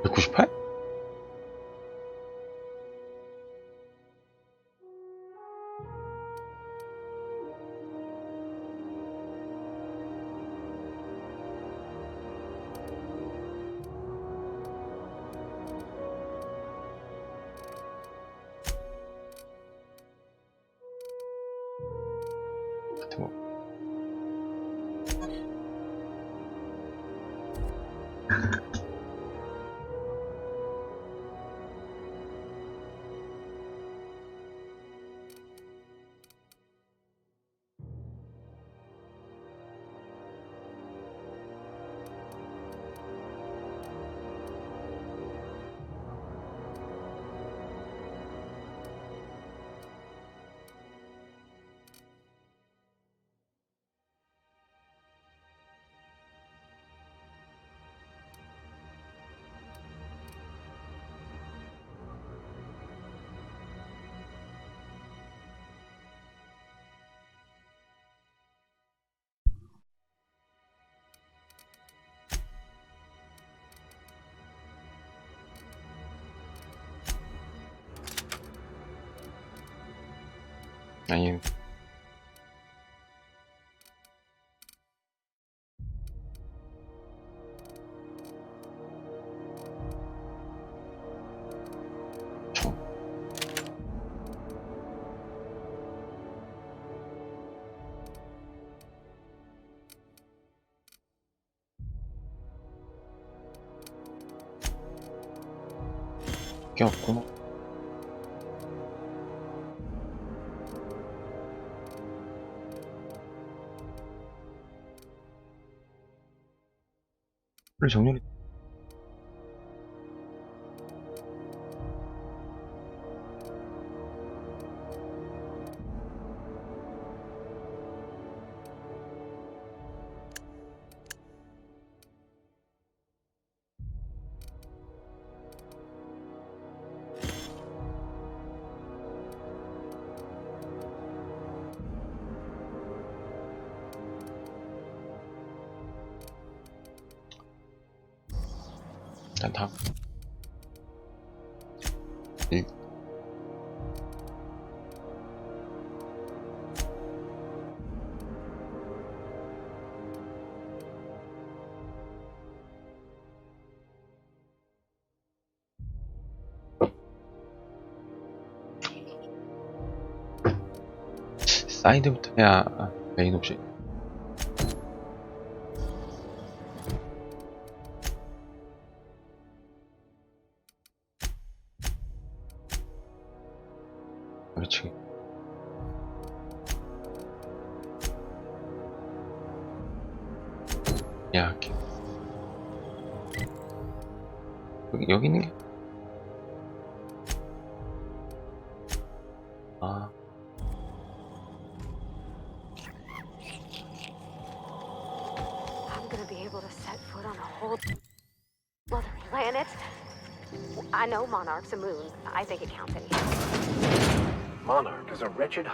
198? 뭐. 아니 저 게 없구나. 원래 정렬이 일단 다 사이드부터 해야 메인 옵션. 그렇지. 야, 여기 있는 게 아. I'm gonna be able to set foot on a whole other planet. I know Monarch's a moon. I think it counts anyhow. Monarch is a wretched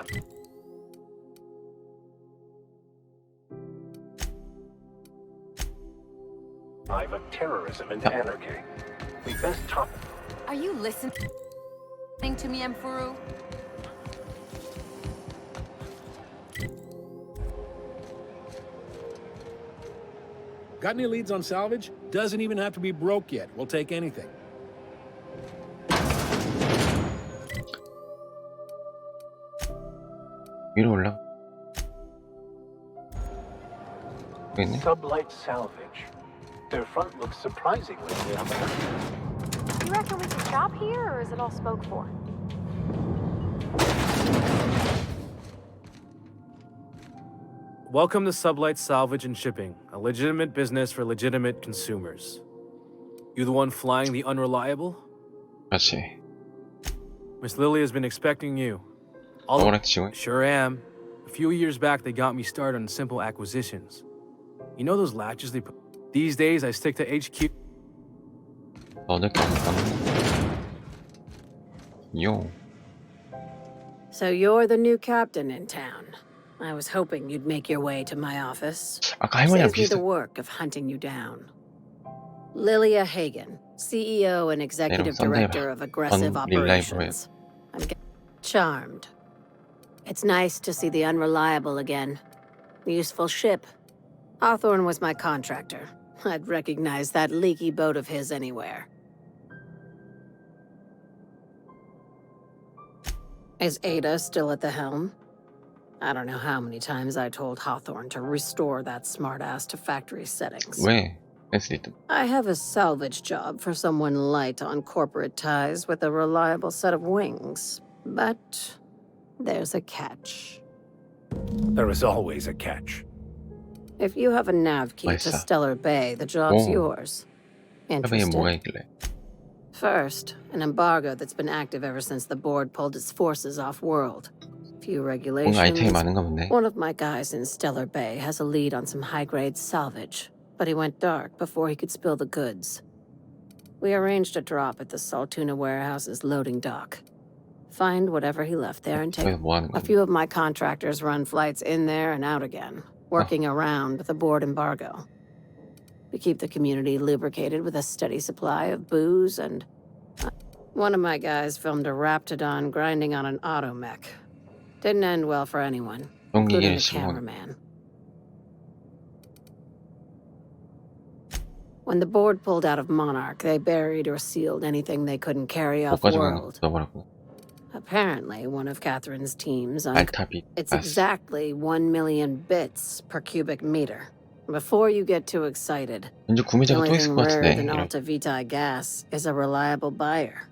hive of terrorism and anarchy. We best top. Are you listening to me, Emperor? Got any leads on salvage? Doesn't even have to be broke yet. We'll take anything. 위로 올라. 여기 있네. Sublight salvage. Their front looks surprisingly American. You reckon we can shop here, or is it all spoke for? Welcome to Sublight Salvage and Shipping, a legitimate business for legitimate consumers. You the one flying the unreliable? 그렇지. Miss Lily has been expecting you. 너랑 지금 Sure am. A few years back, they got me started on simple acquisitions. You know those latches they put? These days, I stick to HQ. 너네 깜깜. 요. So you're the new captain in town. I was hoping you'd make your way to my office. 아까 할머니랑 Saves me the 비슷해. work of hunting you down. Lilia Hagen, CEO and executive 썸네일 director of aggressive 전 릴라이브로 operations. Charmed. It's nice to see the Unreliable again. Useful ship. Hawthorne was my contractor. I'd recognize that leaky boat of his anywhere. Is Ada still at the helm? I don't know how many times I told Hawthorne to restore that smartass to factory settings. 왜? 에스리트. I have a salvage job for someone light on corporate ties with a reliable set of wings. But there's a catch. There is always a catch. If you have a nav key to 맛있어. Stellar Bay, the job's 오. yours. 해변에 뭐가 Interested? 있길래? First, an embargo that's been active ever since the board pulled its forces off-world. Few 뭔가 regulations. 아이템이 많은가 본데. One of my guys in Stellar Bay has a lead on some high-grade salvage, but he went dark before he could spill the goods. We arranged a drop at the Saltuna warehouse's loading dock. Find whatever he left there and take. 거기서 뭐 하는 A 건데? few of my contractors run flights in there and out again, working around the board embargo. We keep the community lubricated with a steady supply of booze and... One of my guys filmed a Raptidon grinding on an automech. Didn't end well for anyone, including 전기계 the 15원. cameraman. When the board pulled out of Monarch, they buried or sealed anything they couldn't carry 못 가져가는 거 off-world. 넣어버렸구나. Apparently, one of Catherine's teams 알타비. It's 아스. exactly 1 million bits per cubic meter. Before you get too excited, 왠지 the 구매자가 only 또 있을 thing 것 rarer 같은데. than 이런. Alta Vitae gas is a reliable buyer.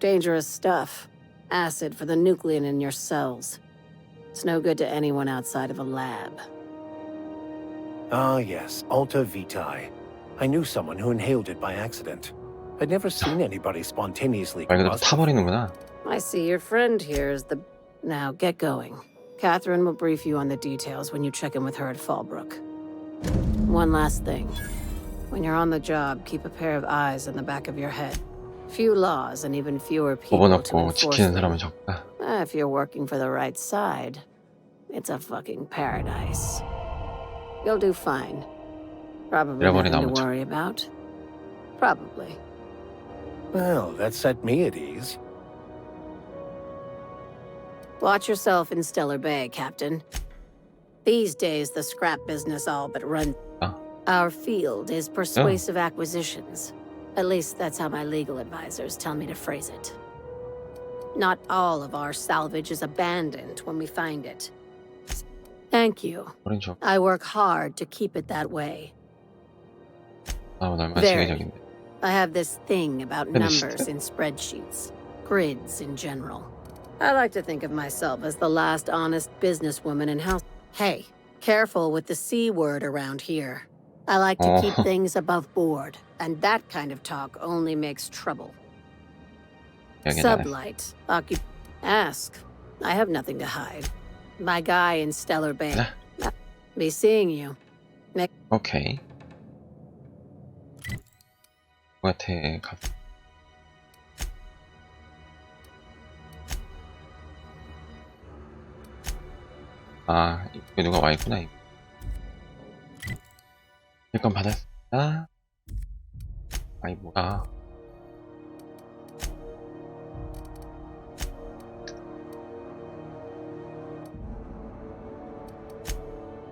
Dangerous stuff. Acid for the nuclein in your cells. It's no good to anyone outside of a lab. Ah, yes, Alta Vitae. I knew someone who inhaled it by accident. I'd never seen anybody spontaneously 말 그대로 combust. 타버리는구나. I see your friend here is the... Now, get going. Catherine will brief you on the details when you check in with her at Fallbrook. One last thing. When you're on the job, keep a pair of eyes in the back of your head. Few laws and even fewer people to 법어놓고 enforce 지키는 them. 사람은 적다. If you're working for the right side, it's a fucking paradise. You'll do fine. Probably 잃어버린 nothing 아무튼. to worry about. Probably. Well, that set me at ease. Watch yourself in Stellar Bay, Captain. These days, the scrap business all but runs. Ah. Our field is persuasive acquisitions. At least that's how my legal advisors tell me to phrase it. Not all of our salvage is abandoned when we find it. Thank you. 버린 적. I work hard to keep it that way. 아, 얼마나 Very. 체계적인데. I have this thing about But it's- numbers in spreadsheets, grids in general. I like to think of myself as the last honest businesswoman in house. Hey, careful with the C word around here. I like to keep Oh. things above board, and that kind of talk only makes trouble. 여기다. Sublight, ask. I have nothing to hide. My guy in Stellar Bay. 네. Be seeing you. 오케이. 누구한테 가? 아, 이거 누가 와 있구나. 이거. 잠깐 받았다. 아이 뭐야?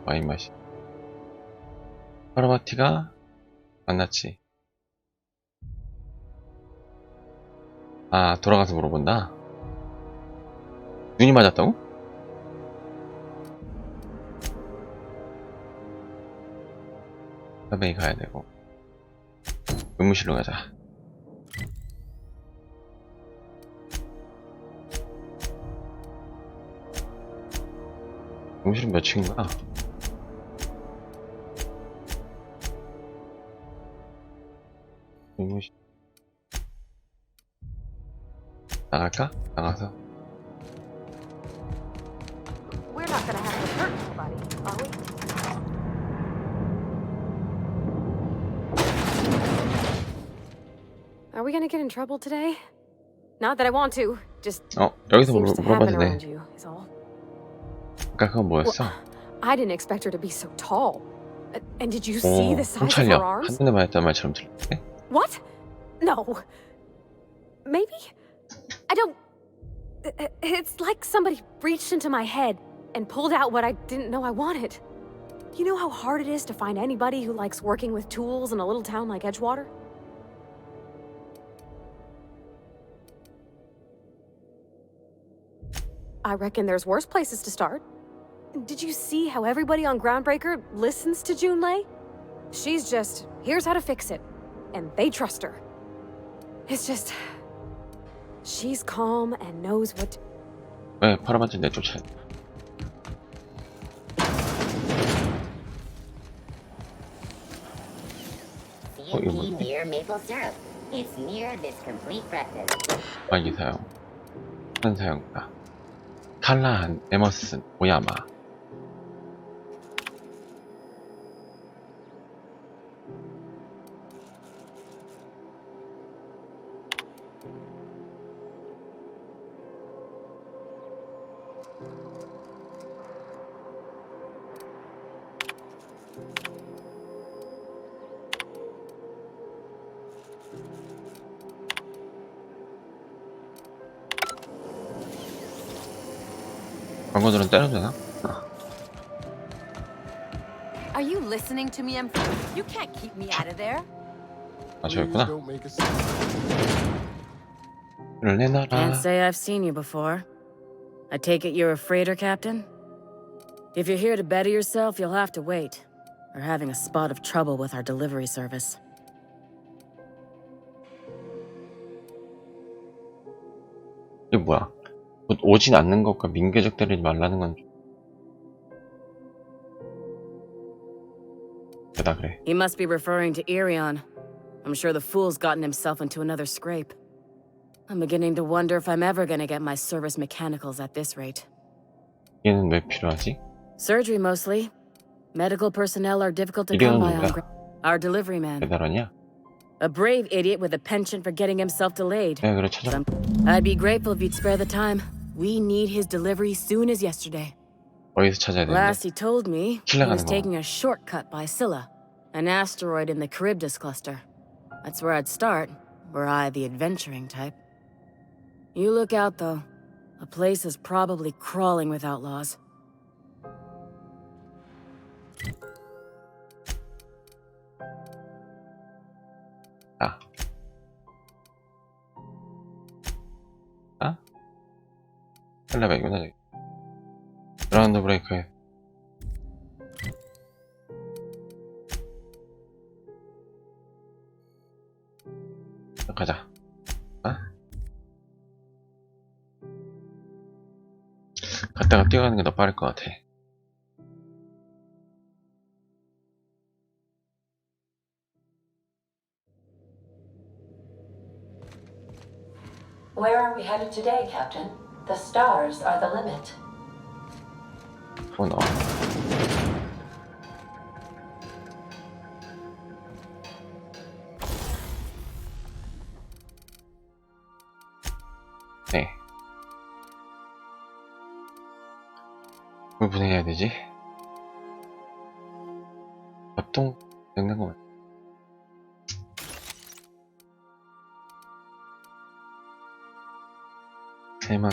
와인 맛이. 파르마티가 만났지. 아, 돌아가서 물어본다. 눈이 맞았다고? 카베이 가야 되고. 의무실로 가자. 의무실은 몇 층인가? 의무실. 나갈까? 나가서. We're not gonna have to hurt nobody, are we? Are we gonna get in trouble today? Not that I want to. Just 여기서 seems to 물어봐도 happen 돼. around you. Is all. 아까 그건 뭐였어? I didn't expect her to be so tall. And did you see 오, the size of her 통찰력. arms? 한눈에 맞았단 말처럼 들리네. What? No. Maybe? I don't... It's like somebody reached into my head and pulled out what I didn't know I wanted. You know how hard it is to find anybody who likes working with tools in a little town like Edgewater? I reckon there's worse places to start. Did you see how everybody on Groundbreaker listens to Junlei? She's just, here's how to fix it. And they trust her. It's just... She's calm and knows what... 왜 파라반지 내쫓아? CMP near maple syrup. It's near this complete breakfast. 빨리 사용. 한 사용다. 탈라한 에머슨 오야마. 광고들은 때려도 되나? Are you listening to me, M4? You can't keep me out of there. 아, 저였구나. 이를 내놔라. Can't say I've seen you before. I take it you're a freighter captain? If you're here to better yourself, you'll have to wait. We're having a spot of trouble with our delivery service. 이게 뭐야? 곧 오진 않는 것과 민계적 때리지 말라는 건 왜다 그래? He must be referring to Irion. I'm sure the fool's gotten himself into another scrape. I'm beginning to wonder if I'm ever gonna get my service mechanicals at this rate. 얘는 왜 필요하지? Surgery mostly. Medical personnel are difficult to come by on our delivery man. 배달원이야? A brave idiot with a penchant for getting himself delayed. 내가 그래 찾아. I'd be grateful if you'd spare the time. We need his delivery soon as yesterday. 어디서 찾아야 되는데? Last he told me, he 킬러 was 가는 거. taking a shortcut by Scylla, an asteroid in the Charybdis cluster. That's where I'd start, were I the adventuring type. You look out, though. The place is probably crawling with outlaws. 아. 아? 헬라백이구나 저기. 그라운드 브레이크에 가자. 아? 갔다가 뛰어가는 게 더 빠를 것 같아. Where are we headed today, Captain? The stars are the limit. 어, 너. 네. 뭘 분해해야 되지? 협동 냉장고 말. 대만.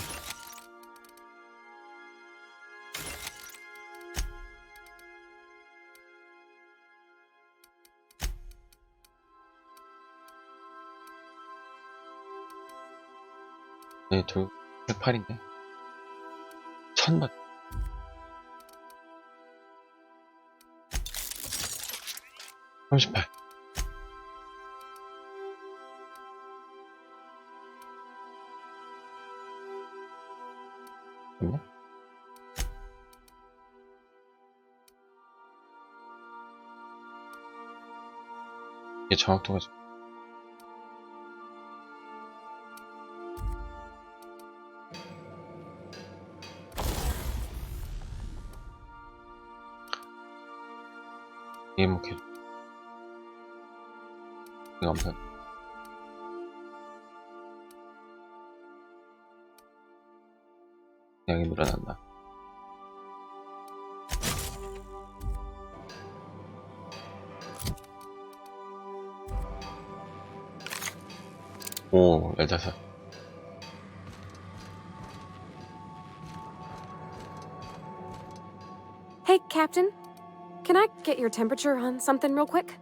네, 108인데 1000번 38 맞나? 이게 정확도가 좀 이해목해 이거 엄청 양이 늘어난다. 오, 15. Hey, Captain. Can I get your temperature on something real quick?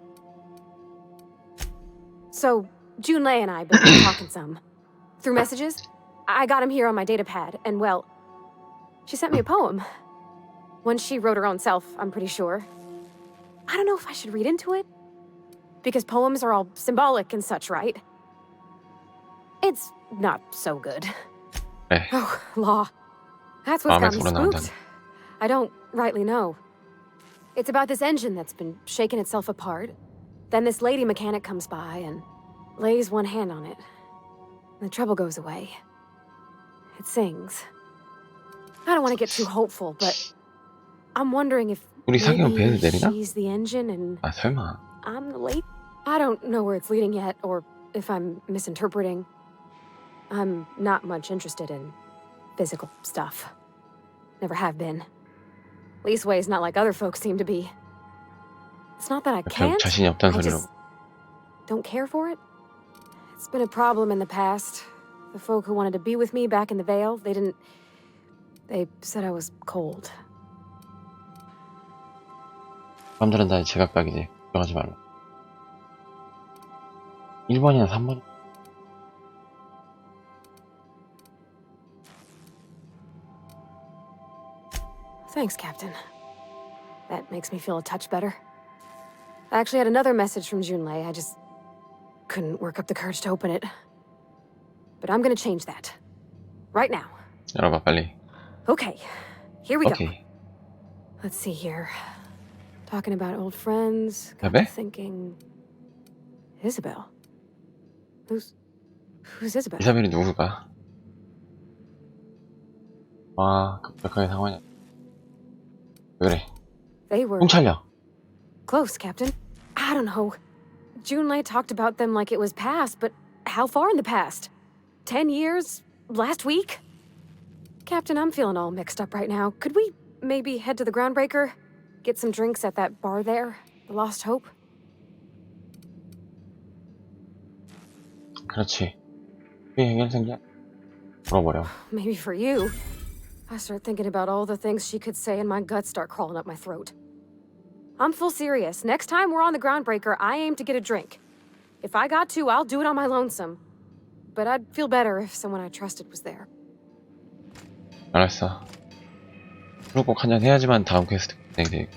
So, Junlei and I have been talking some. Through messages, I got him here on my data pad, and well, she sent me a poem. One she wrote her own self, I'm pretty sure. I don't know if I should read into it. Because poems are all symbolic and such, right? It's not so good. 네. Oh, law. That's what's got me 마음에 불어나온다는. spooked. I don't rightly know. It's about this engine that's been shaking itself apart. Then this lady mechanic comes by and lays one hand on it. The trouble goes away. It sings. I don't want to get too hopeful, but I'm wondering if 우리 사귀면 maybe 배에서 내리나? she's the engine and 아, 설마. I'm the late. I don't know where it's leading yet, or if I'm misinterpreting. I'm not much interested in physical stuff. Never have been. Leastways, not like other folks seem to be. It's not that I 결국 can't. 자신이 없다는 I 소리로. just don't care for it. It's been a problem in the past. The folk who wanted to be with me back in the Vale, they didn't. They said I was cold. 사람들은 다 제각각이지. 걱정하지 말라. 1번이나 3번. Thanks, Captain. That makes me feel a touch better. I actually had another message from Junlei. I just couldn't work up the courage to open it. But I'm gonna change that. Right now. 열어봐, 빨리. Okay, here we go. 오케이. Let's see here. Talking about old friends. Got Bebe? to thinking. Isabel. Who's Isabel? 이사벨이 누굴까? 와, 급격하게 상황이. 왜 그래? They were 훔찰려. close, Captain. I don't know. Junlei talked about them like it was past, but how far in the past? 10 years? Last week? Captain, I'm feeling all mixed up right now. Could we maybe head to the Groundbreaker? Get some drinks at that bar there? The Lost Hope? 그렇지. 왜 해결생기야? 물어버려. Maybe for you. I start thinking about all the things she could say and my guts start crawling up my throat. I'm full serious. Next time we're on the Groundbreaker, I aim to get a drink. If I got to, I'll do it on my lonesome. But I'd feel better if someone I trusted was there. 알았어. 술을 꼭 한잔 해야지만 다음 퀘스트 진행되고.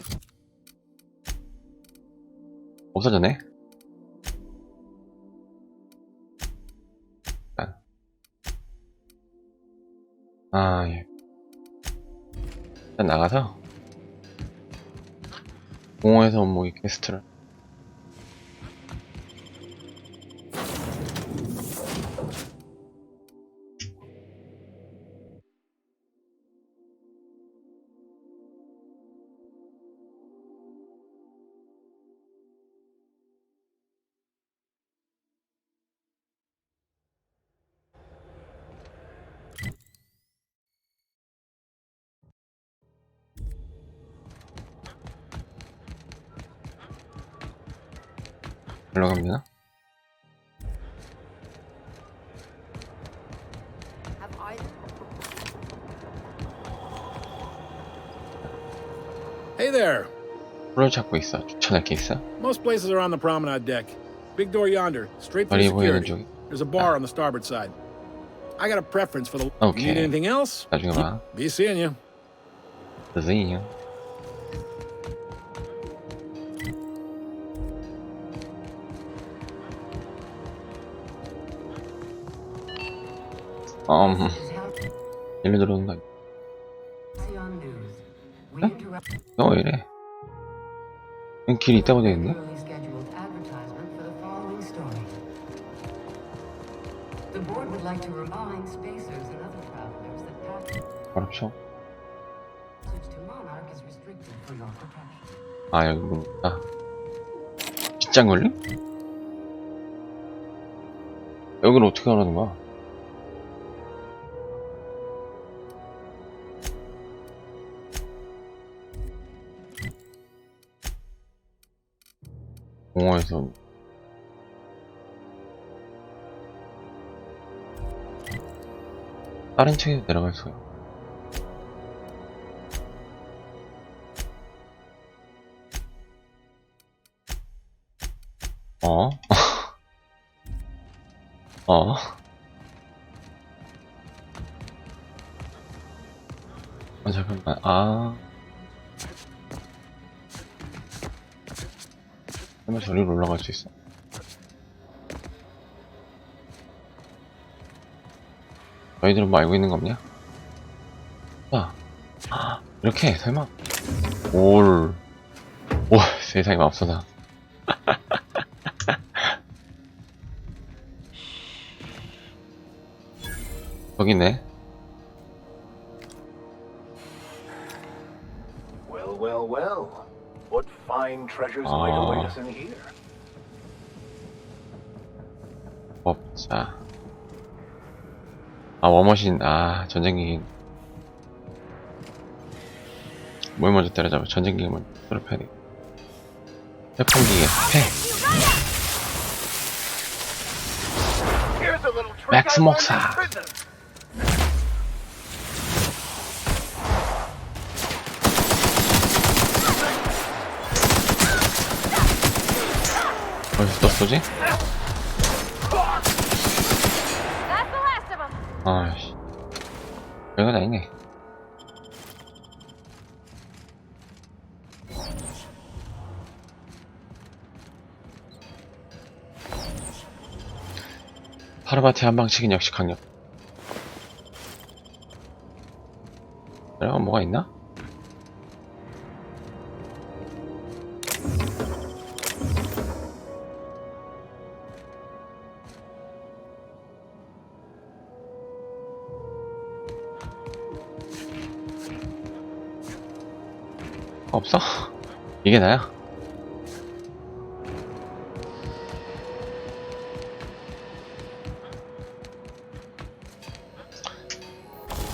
없어졌네? 아, 예. 일단 나가서 공원에서 온모기 퀘스트를 올라가면 되나? Hey there. 를 찾고 있어. 추천할 게 있어? Most places are on the promenade deck. Big door yonder, straight through 머리 보이는 security. 쪽이. There's a bar on the starboard side. I got a preference for the... Okay. You need anything else? 나중에 봐. Be seeing you. 드세요. 일로 들어온다. 너 왜 이래? 길이 있다고 되겠네? 어렵죠? 아, 여기 문 있다. 빗장 걸림? 여기를 어떻게 하라는 거야? 공원에서 다른 층에서 내려갈 수가 있어. 어? 어? 잠깐만. 설마 저리로 올라갈 수 있어? 너희들은 뭐 알고 있는 거 없냐? 이렇게 설마? 오, 세상에 맙소사. 여기 있네. Well, well, well. What fine treasures might await us in here? 자. 워머신. 전쟁기기. 뭘 먼저 때려잡아? 전쟁기기 먼저 괴롭혀야 돼. 태풍기계. 맥스 목사. 어디서 또 쏘지? 아이씨. 별거 다 있네. 파르바티 한방치긴 역시 강력. 내려가면 뭐가 있나? 없어? 이게 나야?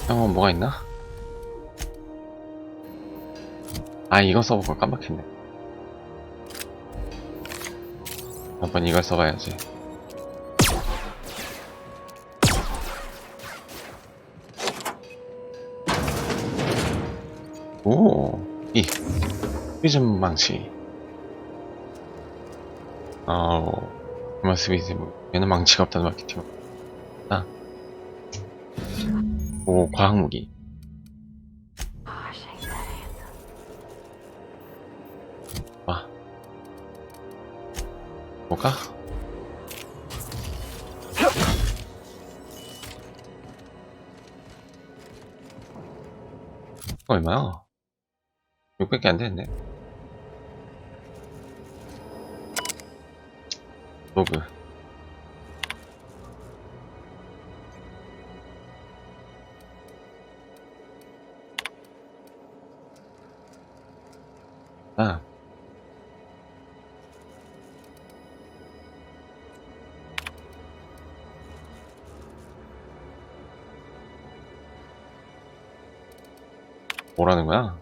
형은 뭐가 있나? 이거 써볼 걸 깜빡했네. 한번 이걸 써봐야지. 오, 프리즘 망치. 그 모습이지 뭐. 얘는 망치가 없다는 마케팅. 오, 과학무기. 볼까? 얼마야? 600개 안 되는데. 로그. 뭐라는 거야?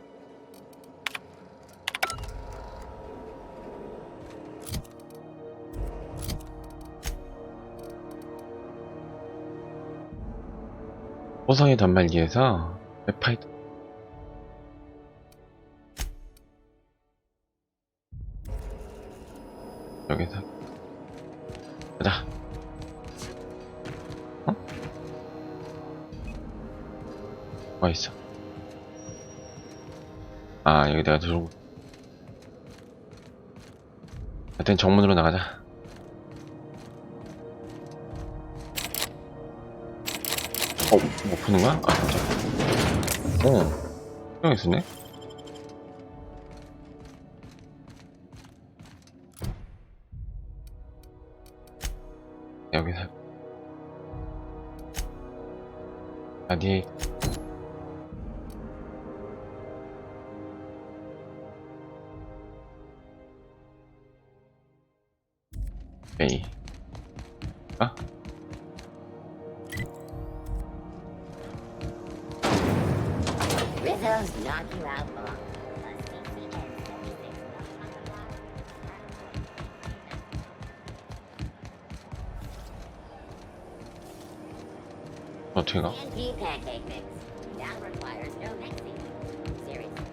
호성의 단말기에서 웹파이터. 여기서 가자. 뭐 있어? 여기 내가 들고. 하여튼 정문으로 나가자. 뭐 푸는 거야? 진짜. 여기 있었네? 여기서. 어디? 에이. Rizzo's knock you out long. 어떻게 가? Pancake pancake mix. That requires no mixing. Seriously.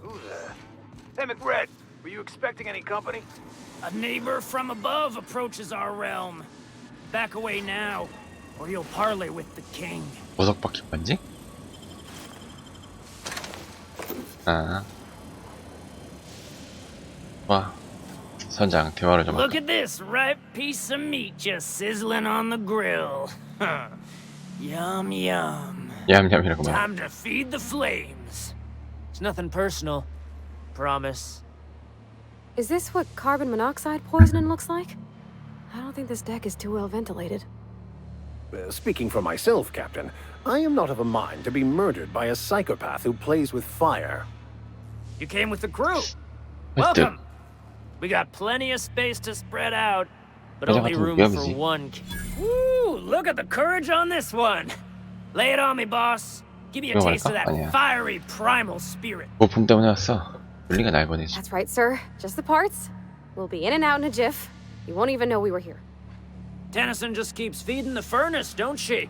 Who's there? Hey, McRed, were you expecting any company? A neighbor from above approaches our realm. Back away now, or you'll parley with the king. 보석 바퀴 반지? 아. 와. 선장 대화를 좀 Look 할까? at this ripe piece of meat just sizzling on the grill. Yum yum. 얌얌이라고 말해. Time to feed the flames. It's nothing personal. Promise. Is this what carbon monoxide poisoning looks like? I don't think this deck is too well ventilated. Speaking for myself, Captain, I am not of a mind to be murdered by a psychopath who plays with fire. You came with the crew. What the- Welcome. We got plenty of space to spread out, but 여자 only 같은 room for 위험이지. one. Woo! Look at the courage on this one. Lay it on me, boss. Give me a 이거 taste of 말까? that 아니야. fiery primal spirit. 부품 때문에 왔어. 윤리가 날 보내지. That's right, sir. Just the parts. We'll be in and out in a jiff. You won't even know we were here. Tennyson just keeps feeding the furnace, don't she?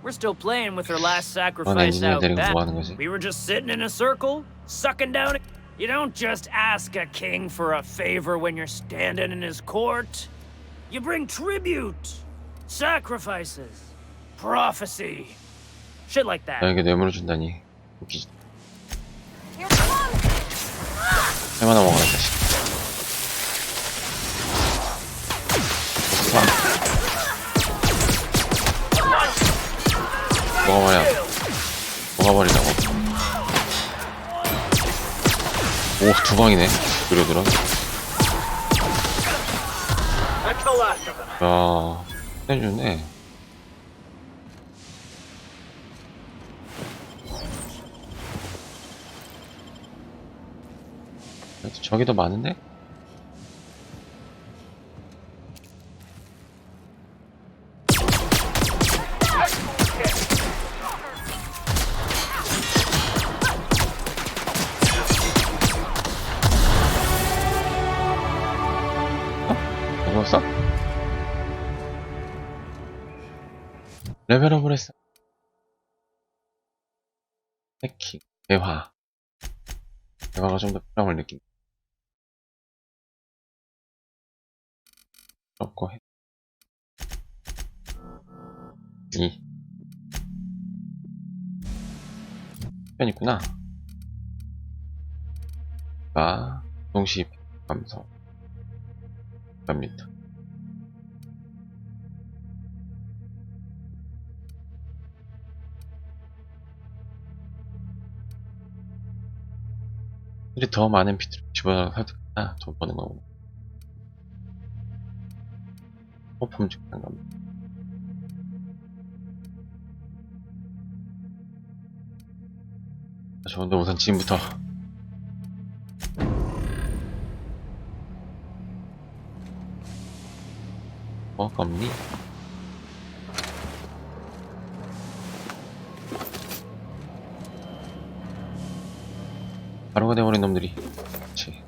We're still playing with her last 넌 sacrifice 엔지니어 out 데리고 back. 뭐 하는 거지? We were just sitting in a circle, sucking down. You don't just ask a king for a favor when you're standing in his court. You bring tribute, sacrifices, prophecy, shit like that. 나에게 뇌물을 준다니 웃기지. 해마나 먹어라 자식. 먹어버려. 먹어버리라고. 오, 두 방이네. 들어. That's the last of them. 야, 해주네. 저기 더 많은데? 먹었어? 레벨업을 했어. 해킹, 대화가 좀 더 필요함을 느낀다. 없고 해. 편 있구나. 동시 감사합니다. 이제 더 많은 비트를 집어넣어 사득하나 돈 버는 거고. 호품 측한 겁니다. 좋은데 우선 지금부터 겁니? 바로가 돼버린 놈들이. 그치.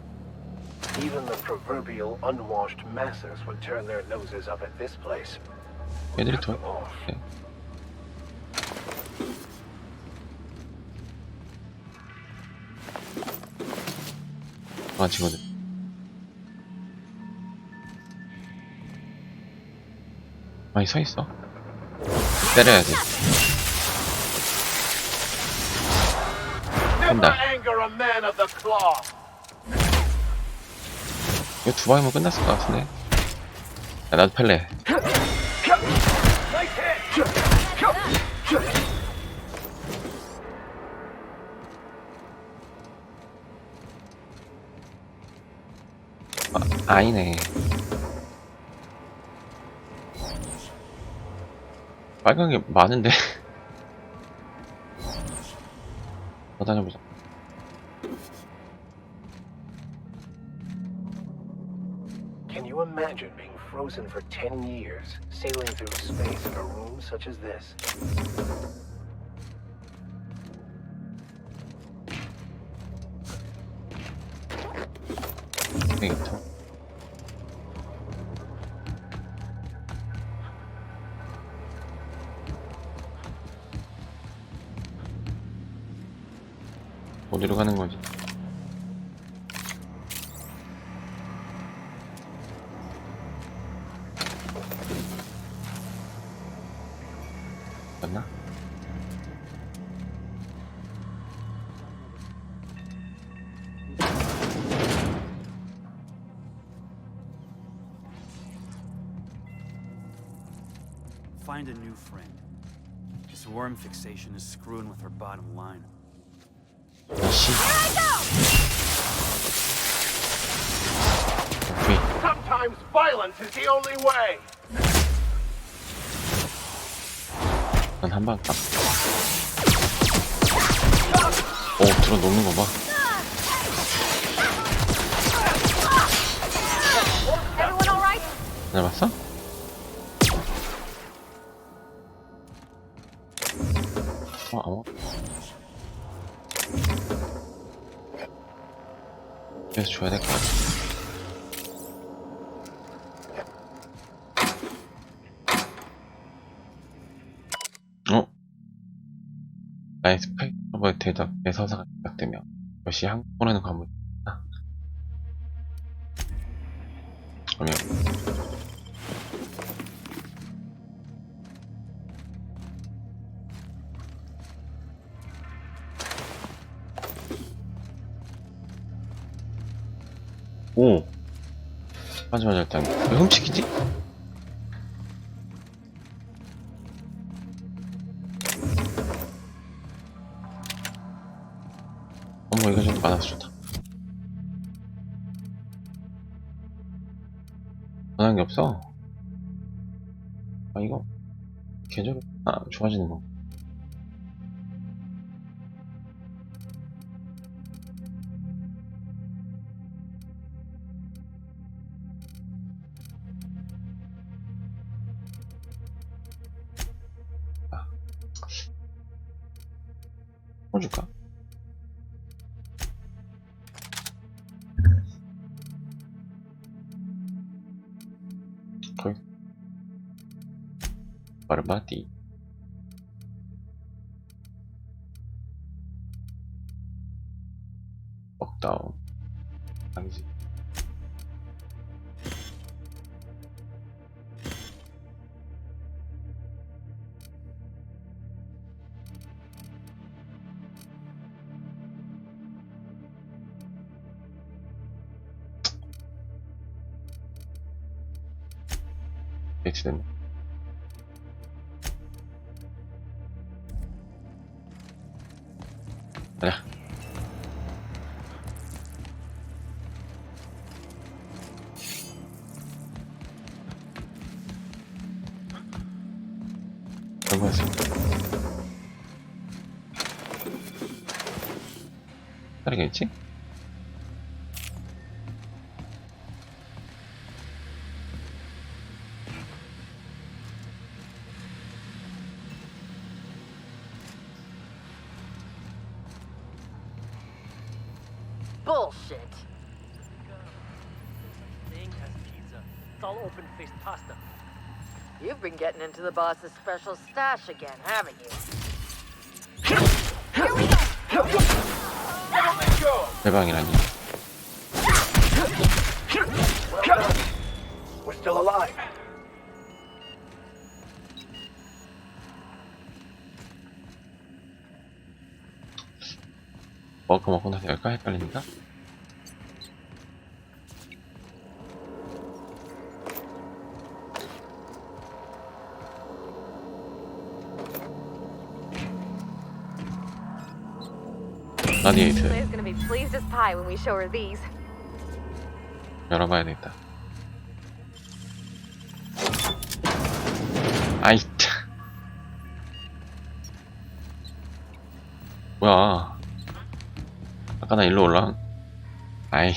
Even the proverbial unwashed masses would turn their noses up at this place. 애들이 더. 네. 친구들. 많이 서 있어. 때려야지. 한다. 이거 두 방이면 끝났을 것 같은데. 야, 나도 펠레. 아니네. 빨간 게 많은데. 더 다녀보자. Can you imagine being frozen for 10 years, sailing through space in a room such as this. 되겠다. 어디로 가는 거지? 맞나? Find a new friend. This worm fixation is screwing with her bottom line. 씨. 오케이. Sometimes violence is the only way. 난 한 방 딱. 오, 들어 놓는 거 봐. Everyone all right? 잡았어? 아무. 그래서 줘야 될 것 같아. 나의 스파이 서버의 대답에 서사가 시작되며 이것이 한국어라는 과목이다. 그러면 오! 맞아 일단 왜 훔치기지? 어머 이거 좀 많아서 좋다. 원하는 게 없어. 아 이거 계절 좋아지는 거. 뭐 줄까? 거의 바르바디 럭다운 아니지. 배치됐네. 가자. 넘어갔어. 따르겠지? Bullshit. Thing has pizza. It's all open-faced pasta. You've been getting into the boss's special stash again, haven't you? 대방이라니. Well done. We're still alive. 먹고 나서 열까 헷갈립니다. 라디에이트 Clay's gonna be pleased as pie when we show her these. 열어봐야 되겠다. 아이 참. 뭐야? 아까 나 일로 올라. 아이.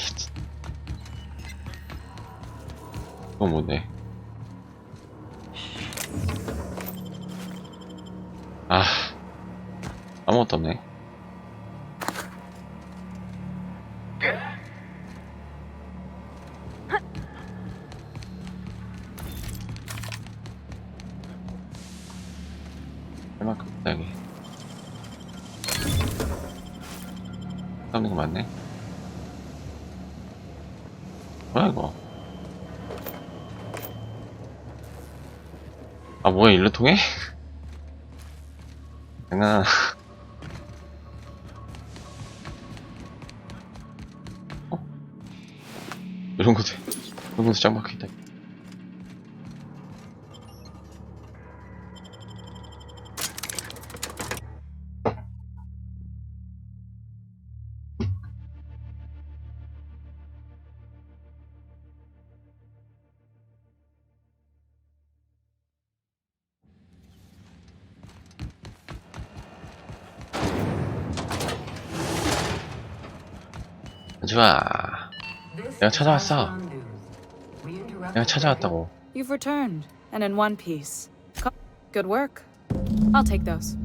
이거 뭔데? 아, 아무것도 없네. 얼마큼 있다, 여기. 싸우는 거 맞네. 뭐야, 이거. 아, 뭐야, 일로 통해? 장난하나. 어? 이런 것도 짱 막혀있다. 좋아. 내가 찾아왔어. 내가 찾아왔다고. You've returned, and in one piece. Good work. I'll take those.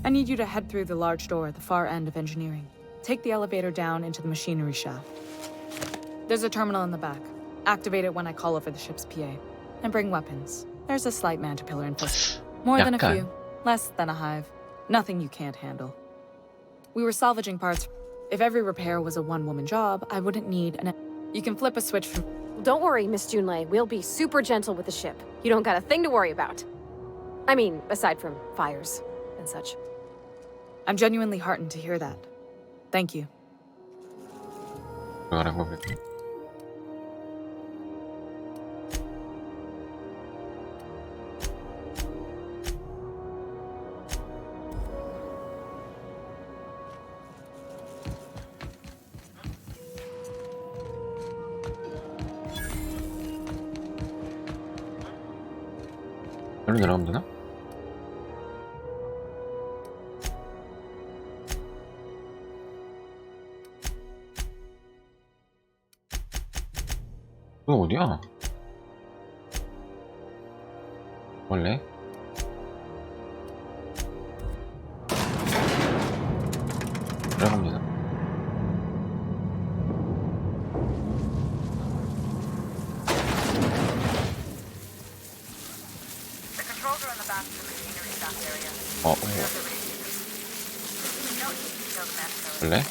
I need you to head through the large door at the far end of engineering. Take the elevator down into the machinery shaft. There's a terminal in the back. Activate it when I call over the ship's PA. And bring weapons. There's a slight mantipillar infestation. More than a few. Less than a hive. Nothing you can't handle. We were salvaging parts. If every repair was a one-woman job, I wouldn't need an... You can flip a switch from... Don't worry, Miss Junlei. We'll be super gentle with the ship. You don't got a thing to worry about. I mean, aside from fires and such. I'm genuinely heartened to hear that. Thank you. 여기로 내려가면 되나? 이거 어디야? 원래? 내려갑니다. 원래?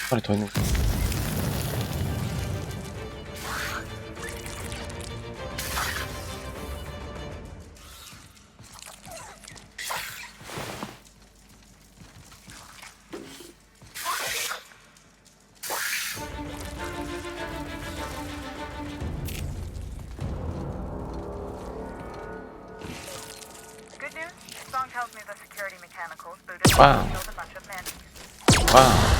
빨리 더 있는 거. Wow. Wow.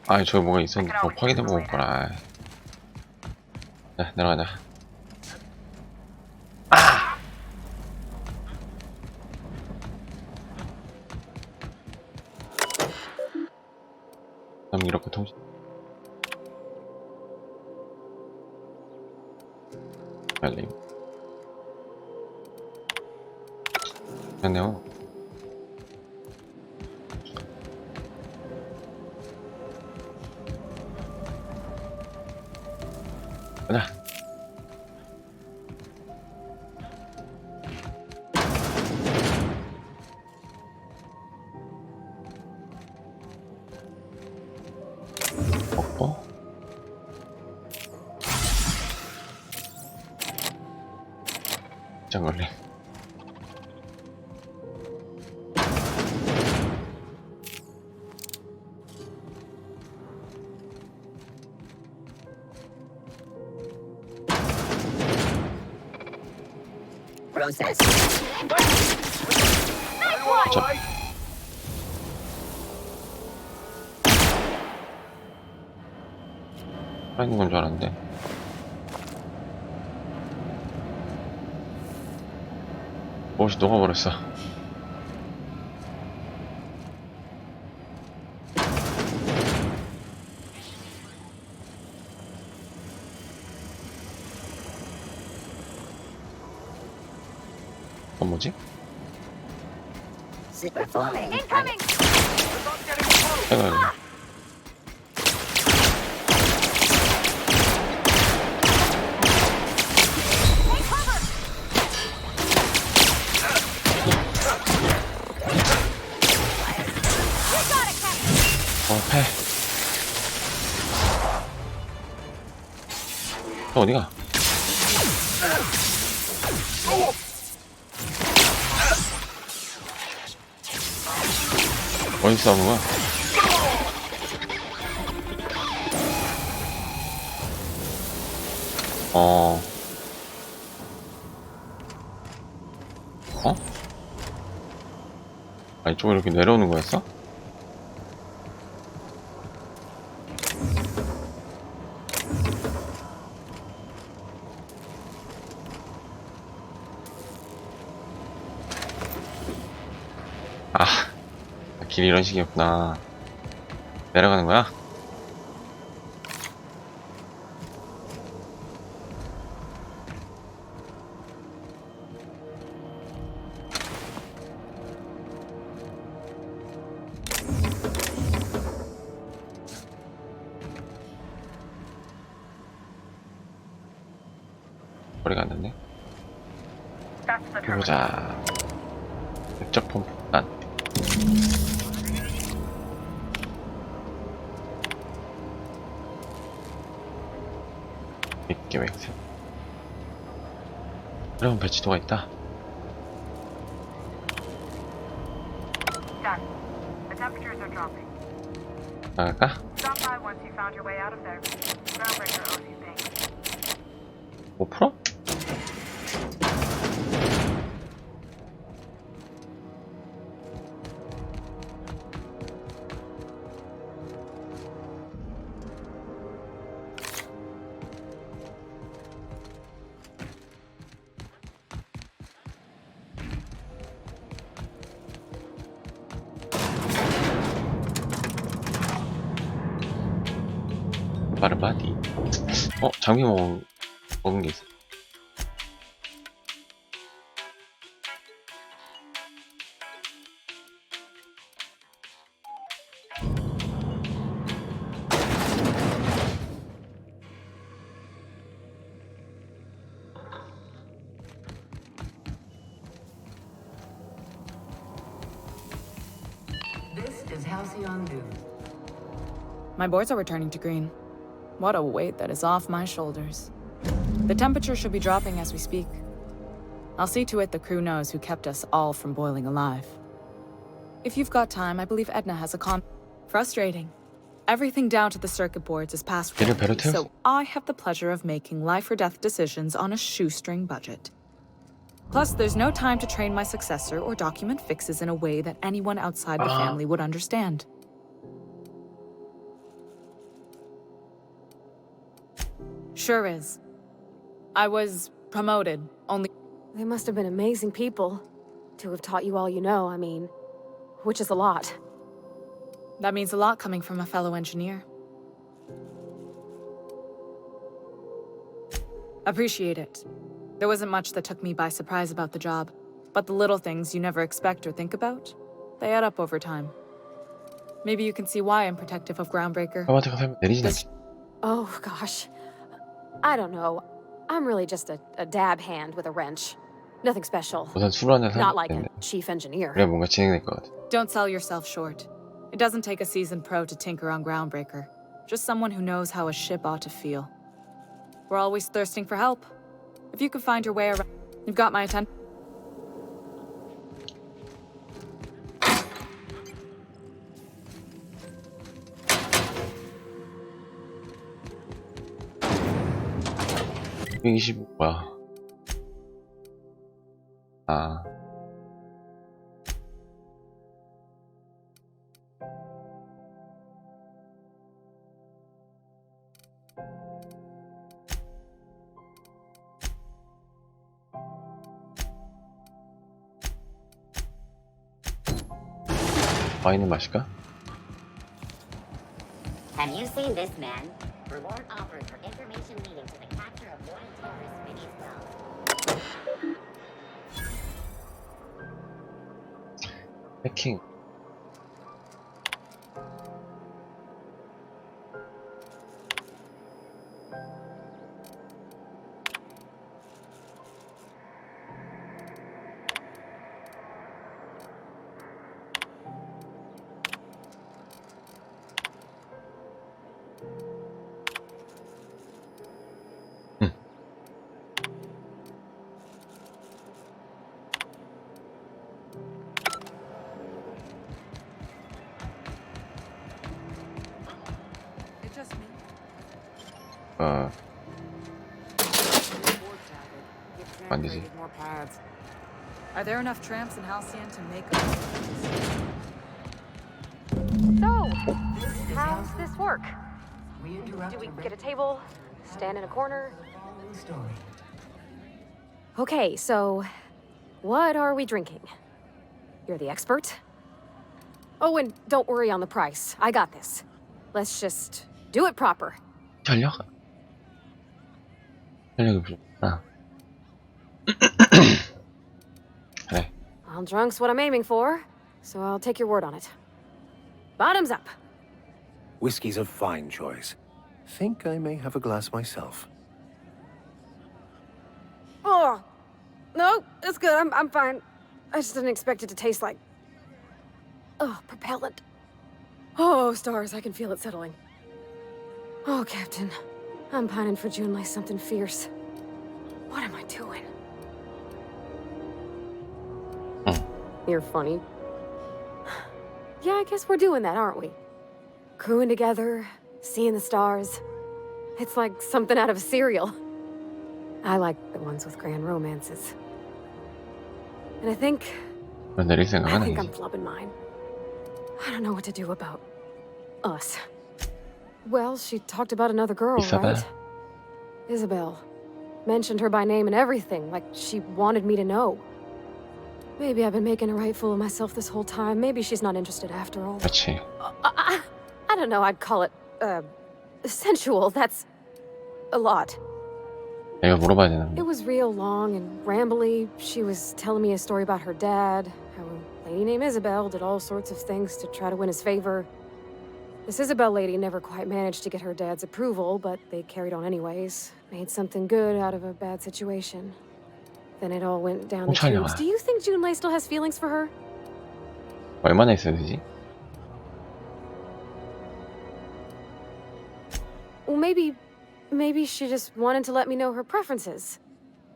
아니 저기 뭐가 있었는데 뭐 확인해보고 올 거라. 자, 내려가자. 아! 그럼 이렇게 통신. 알림. 됐네요. 가자. 먹고. 장걸림. Process. 살아있는 건 줄 알았는데. 옷이 녹아버렸어. 뭐지? 아이고. 패. 또 어디가? 어디 싸우는 거야? 어? 아, 이쪽으로 이렇게 내려오는 거였어? 아, 길이 이런 식이었구나. 내려가는 거야? 머리가 안 됐네. 보자. 액적 펌프단. 이게 맹세. 새로운 배치도가 있다. 나갈까? 5%? 바르바디. 장비 먹은 게 있어. My boards are returning to green. What a weight that is off my shoulders. The temperature should be dropping as we speak. I'll see to it the crew knows who kept us all from boiling alive. If you've got time, I believe Edna has a Frustrating. Everything down to the circuit boards is past warranty, so I have the pleasure of making life or death decisions on a shoestring budget. Plus, there's no time to train my successor or document fixes in a way that anyone outside the family would understand. Sure is. I was promoted, only... They must have been amazing people to have taught you all you know, I mean, which is a lot. That means a lot coming from a fellow engineer. Appreciate it. There wasn't much that took me by surprise about the job, but the little things you never expect or think about, they add up over time. Maybe you can see why I'm protective of Groundbreaker. Oh, gosh. I don't know. I'm really just a dab hand with a wrench. Nothing special. Not like a chief engineer. Don't sell yourself short. It doesn't take a seasoned pro to tinker on Groundbreaker. Just someone who knows how a ship ought to feel. We're always thirsting for help. If you could find your way around, you've got my attention. 뭐야? 아. 와인을 마실까? Have you seen this man? Reward offered for information leading to the capture of one terrorist Vinny's well. 해킹. 안 되지. Are there enough tramps in Halcyon to make So, how's this work? Do we get a table? Stand in a corner? Okay, so what are we drinking? You're the expert? Oh, and don't worry on the price. I got this. Let's just do it proper. 전력? 전력이 부족하다. 그래. Well, drunk's what I'm aiming for, so I'll take your word on it. Bottoms up. Whiskey's a fine choice. Think I may have a glass myself. Oh, no, it's good. I'm fine. I just didn't expect it to taste like... Oh, propellant. Oh, stars, I can feel it settling. Oh, Captain, I'm pining for June like something fierce. What am I doing? You're funny. Yeah, I guess we're doing that, aren't we? Crewing together, seeing the stars. It's like something out of a serial. I like the ones with grand romances. And I think I'm flubbing mine. I don't know what to do about us. Well, she talked about another girl, right? Isabel. Mentioned her by name and everything, like she wanted me to know. Maybe I've been making a right fool of myself this whole time. Maybe she's not interested after all. 그렇지. I don't know, I'd call it, sensual. That's a lot. 내가 물어봐야 되나? It was real long and rambly. She was telling me a story about her dad, how a lady named Isabel did all sorts of things to try to win his favor. This Isabel lady never quite managed to get her dad's approval, but they carried on anyways. Made something good out of a bad situation. Then it all went down the tubes. Do you think Junlei still has feelings for her? 얼마나 있어야 되지? Well, maybe she just wanted to let me know her preferences.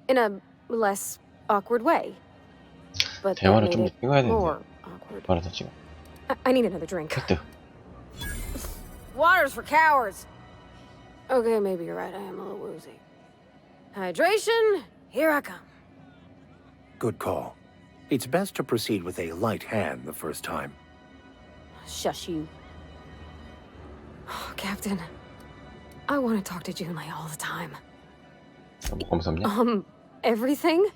In a less awkward way. But that 대화를 made 좀 it 찍어야 more 되는데. awkward. 말아서 찍어. I need another drink. 그때. Water's for cowards. Okay, maybe you're right. I am a little woozy. Hydration, here I come. Good call. It's best to proceed with a light hand the first time. Shush you. Oh, Captain, I want to talk to Junlei all the time. 뭐 무섭냐? Everything?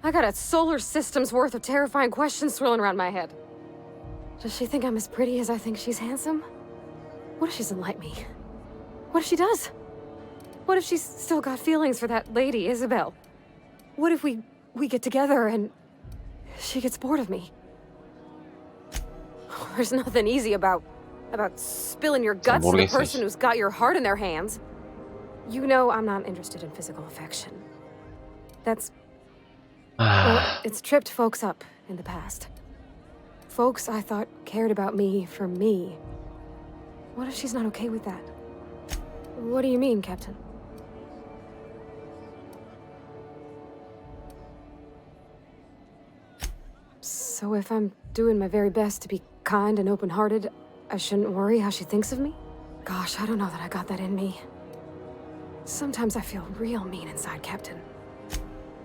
I got a solar system's worth of terrifying questions swirling around my head. Does she think I'm as pretty as I think she's handsome? What if she doesn't like me? What if she does? What if she's still got feelings for that lady, Isabel? What if we get together and she gets bored of me? There's nothing easy about spilling your guts to the person who's got your heart in their hands. You know I'm not interested in physical affection. That's... well, it's tripped folks up in the past. Folks I thought cared about me for me. What if she's not okay with that? What do you mean, Captain? So if I'm doing my very best to be kind and open-hearted, I shouldn't worry how she thinks of me? Gosh, I don't know that I got that in me. Sometimes I feel real mean inside, Captain.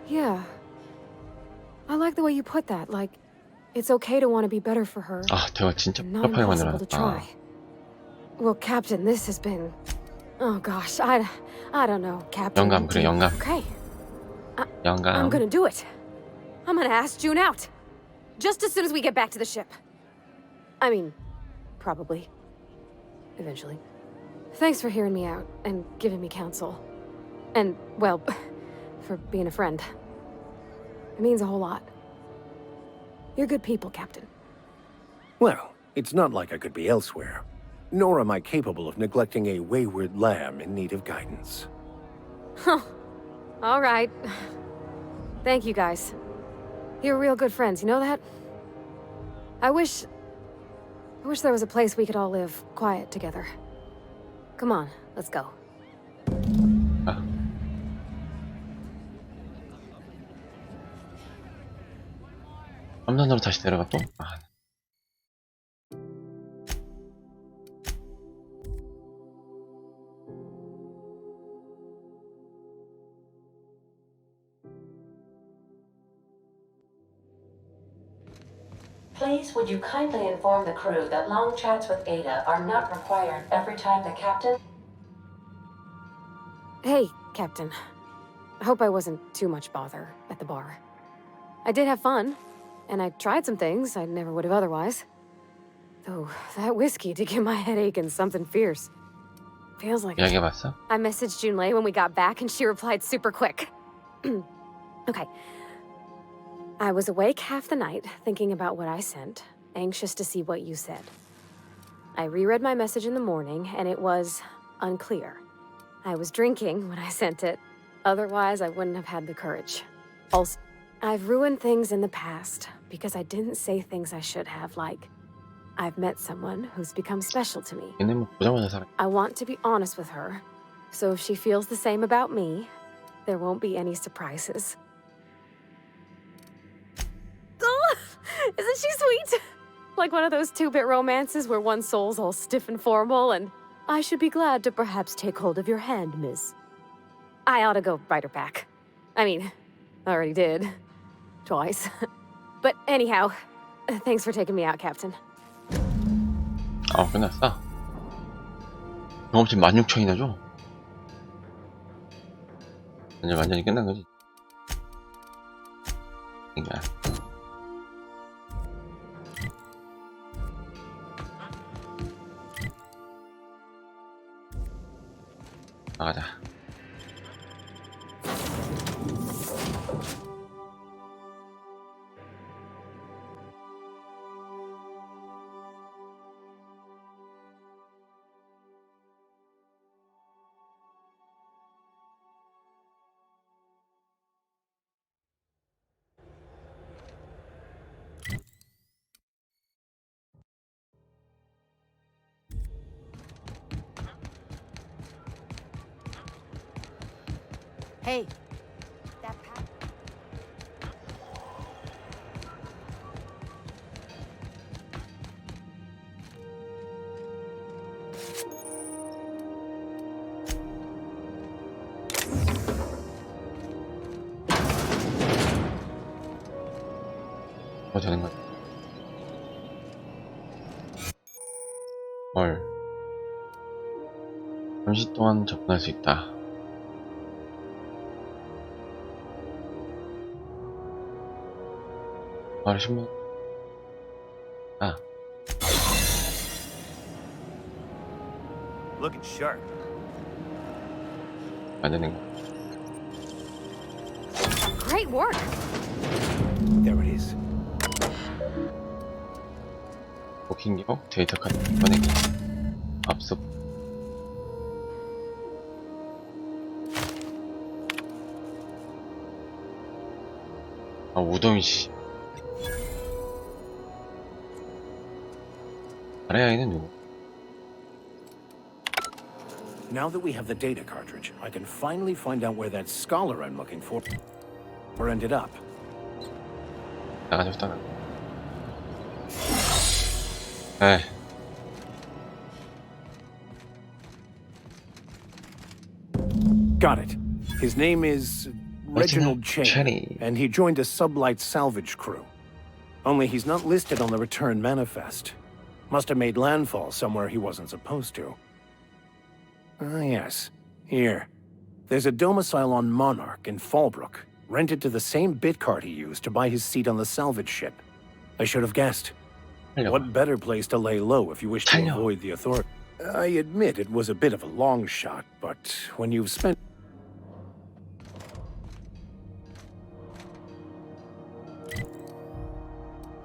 Yeah. I like the way you put that, like, it's okay to want to be better for her. 아, 대화 진짜 not 답답하게 impossible to 만들어놨다. try. Well, Captain, this has been... Oh gosh, I don't know, Captain. 영감, 그래, 영감. Okay. 영감. I'm gonna do it. I'm gonna ask June out. Just as soon as we get back to the ship. I mean, probably. Eventually. Thanks for hearing me out and giving me counsel. And, well, for being a friend. It means a whole lot. You're good people, Captain. Well, it's not like I could be elsewhere. Nor am I capable of neglecting a wayward lamb in need of guidance. Huh. All right. Thank you, guys. You're real good friends, you know that? I wish there was a place we could all live quiet together. Come on, let's go. 아. 함선으로 다시 내려가 또? 아. Please, would you kindly inform the crew that long chats with Ada are not required every time the captain... Hey, Captain. I hope I wasn't too much bother at the bar. I did have fun, and I tried some things I never would have otherwise. Though, that whiskey did give my head aching something fierce. Feels like... 이야기해봤어? I messaged Junlei when we got back, and she replied super quick. Okay. I was awake half the night, thinking about what I sent, anxious to see what you said. I reread my message in the morning, and it was unclear. I was drinking when I sent it. Otherwise, I wouldn't have had the courage. Also, I've ruined things in the past because I didn't say things I should have, like, I've met someone who's become special to me. 얘는 뭐 보자마자 사람. I want to be honest with her, so if she feels the same about me, there won't be any surprises. Oh, isn't she sweet? Like one of those two-bit romances where one soul's all stiff and formal and I should be glad to perhaps take hold of your hand, miss. I ought to go write her back. I mean, I already did. Twice. But anyhow, thanks for taking me out, Captain. 끝났어? 경험치 16,000이나 줘? 이제 완전히 끝난 거지? 그러니까. 나가자. Hey, that pack. 뭐 되는 거야? 헐. 잠시 동안 접근할 수 있다. 바로 신문. 아. Looking sharp. 만드는 거. Great work! There it is. 버킹 기록 데이터 카드 꺼내기. 압수. 아, 우동이 씨. 아래아이는 누구? Now that we have the data cartridge, I can finally find out where that scholar I'm looking for ended up. 나가자, 나가. 에이. Got it. His name is Reginald Cheney, and he joined a sublight salvage crew. Only he's not listed on the return manifest. Must have made landfall somewhere he wasn't supposed to. Ah, yes. Here. There's a domicile on Monarch in Fallbrook, rented to the same bit card he used to buy his seat on the salvage ship. I should have guessed. What better place to lay low if you wish to avoid the authority? I admit it was a bit of a long shot, but when you've spent...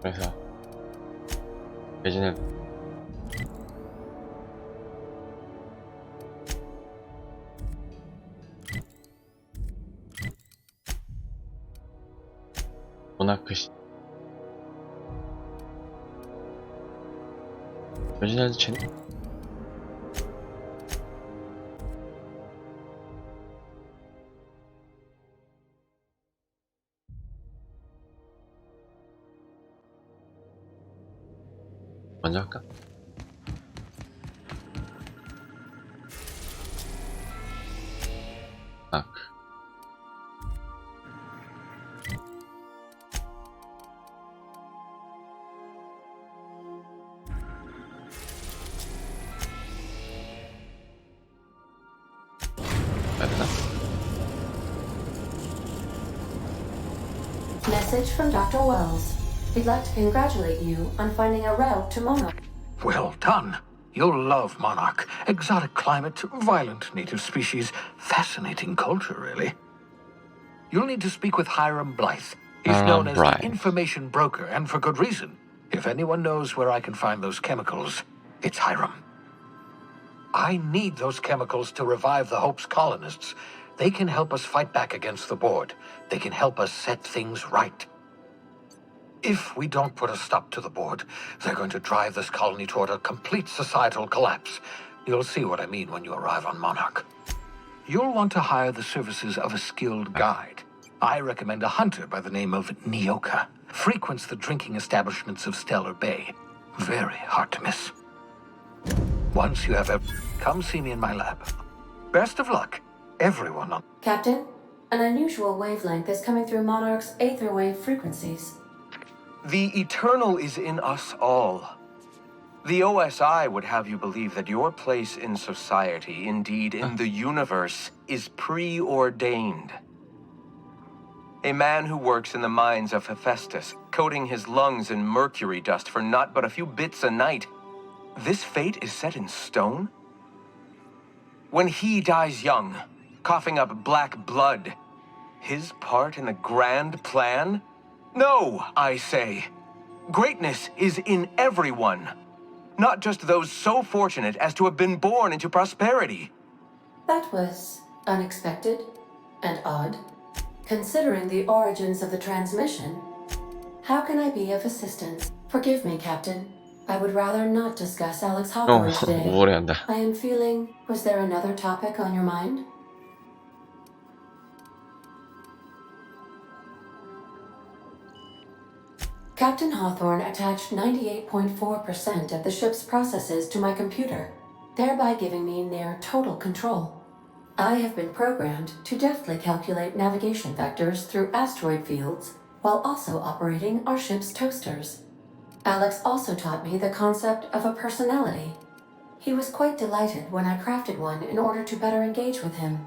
그래서 예진은 모나크시 예진은 쟤 먼저 할까? 아, 해야 되나? Message from Dr. Wells. He'd like to congratulate you on finding a route to Monarch. Well done. You'll love Monarch. Exotic climate, violent native species, fascinating culture, really. You'll need to speak with Hiram Blythe. He's known as the information broker, and for good reason. If anyone knows where I can find those chemicals, it's Hiram. I need those chemicals to revive the Hope's colonists. They can help us fight back against the board. They can help us set things right. If we don't put a stop to the board, they're going to drive this colony toward a complete societal collapse. You'll see what I mean when you arrive on Monarch. You'll want to hire the services of a skilled guide. I recommend a hunter by the name of Nyoka. Frequents the drinking establishments of Stellar Bay. Very hard to miss. Once you have come see me in my lab. Best of luck, everyone on... Captain, an unusual wavelength is coming through Monarch's aether wave frequencies. The eternal is in us all. The OSI would have you believe that your place in society, indeed in the universe, is preordained. A man who works in the mines of Hephaestus, coating his lungs in mercury dust for not but a few bits a night. This fate is set in stone? When he dies young, coughing up black blood, his part in the grand plan? No, I say. Greatness is in everyone. Not just those so fortunate as to have been born into prosperity. That was unexpected and odd. Considering the origins of the transmission, how can I be of assistance? Forgive me, Captain. I would rather not discuss Alex Hawthorne today. I am feeling... Was there another topic on your mind? Captain Hawthorne attached 98.4% of the ship's processes to my computer, thereby giving me near total control. I have been programmed to deftly calculate navigation vectors through asteroid fields while also operating our ship's toasters. Alex also taught me the concept of a personality. He was quite delighted when I crafted one in order to better engage with him.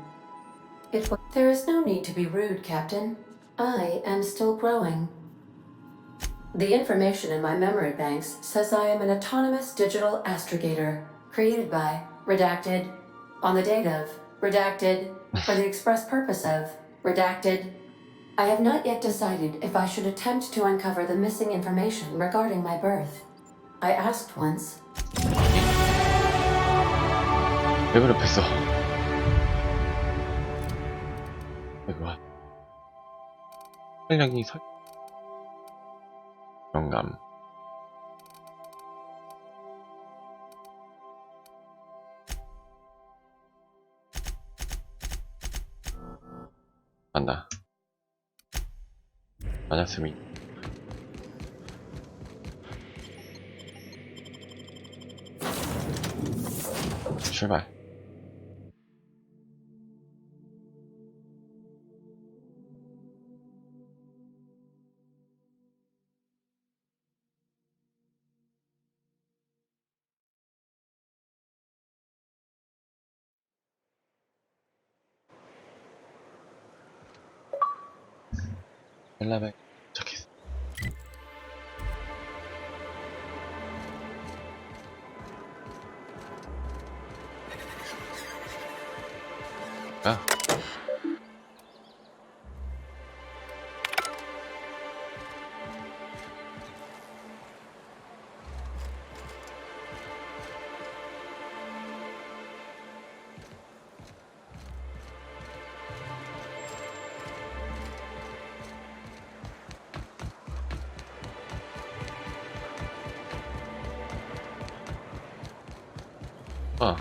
There is no need to be rude, Captain. I am still growing. The information in my memory banks says I am an autonomous digital astrogator, created by, redacted, on the date of, redacted, for the express purpose of, redacted. I have not yet decided if I should attempt to uncover the missing information regarding my birth. I asked once. 왜 그랬어? 이거 활력이 영감 맞나? 맞았음이 출발. 헬라베 적혔어. 아,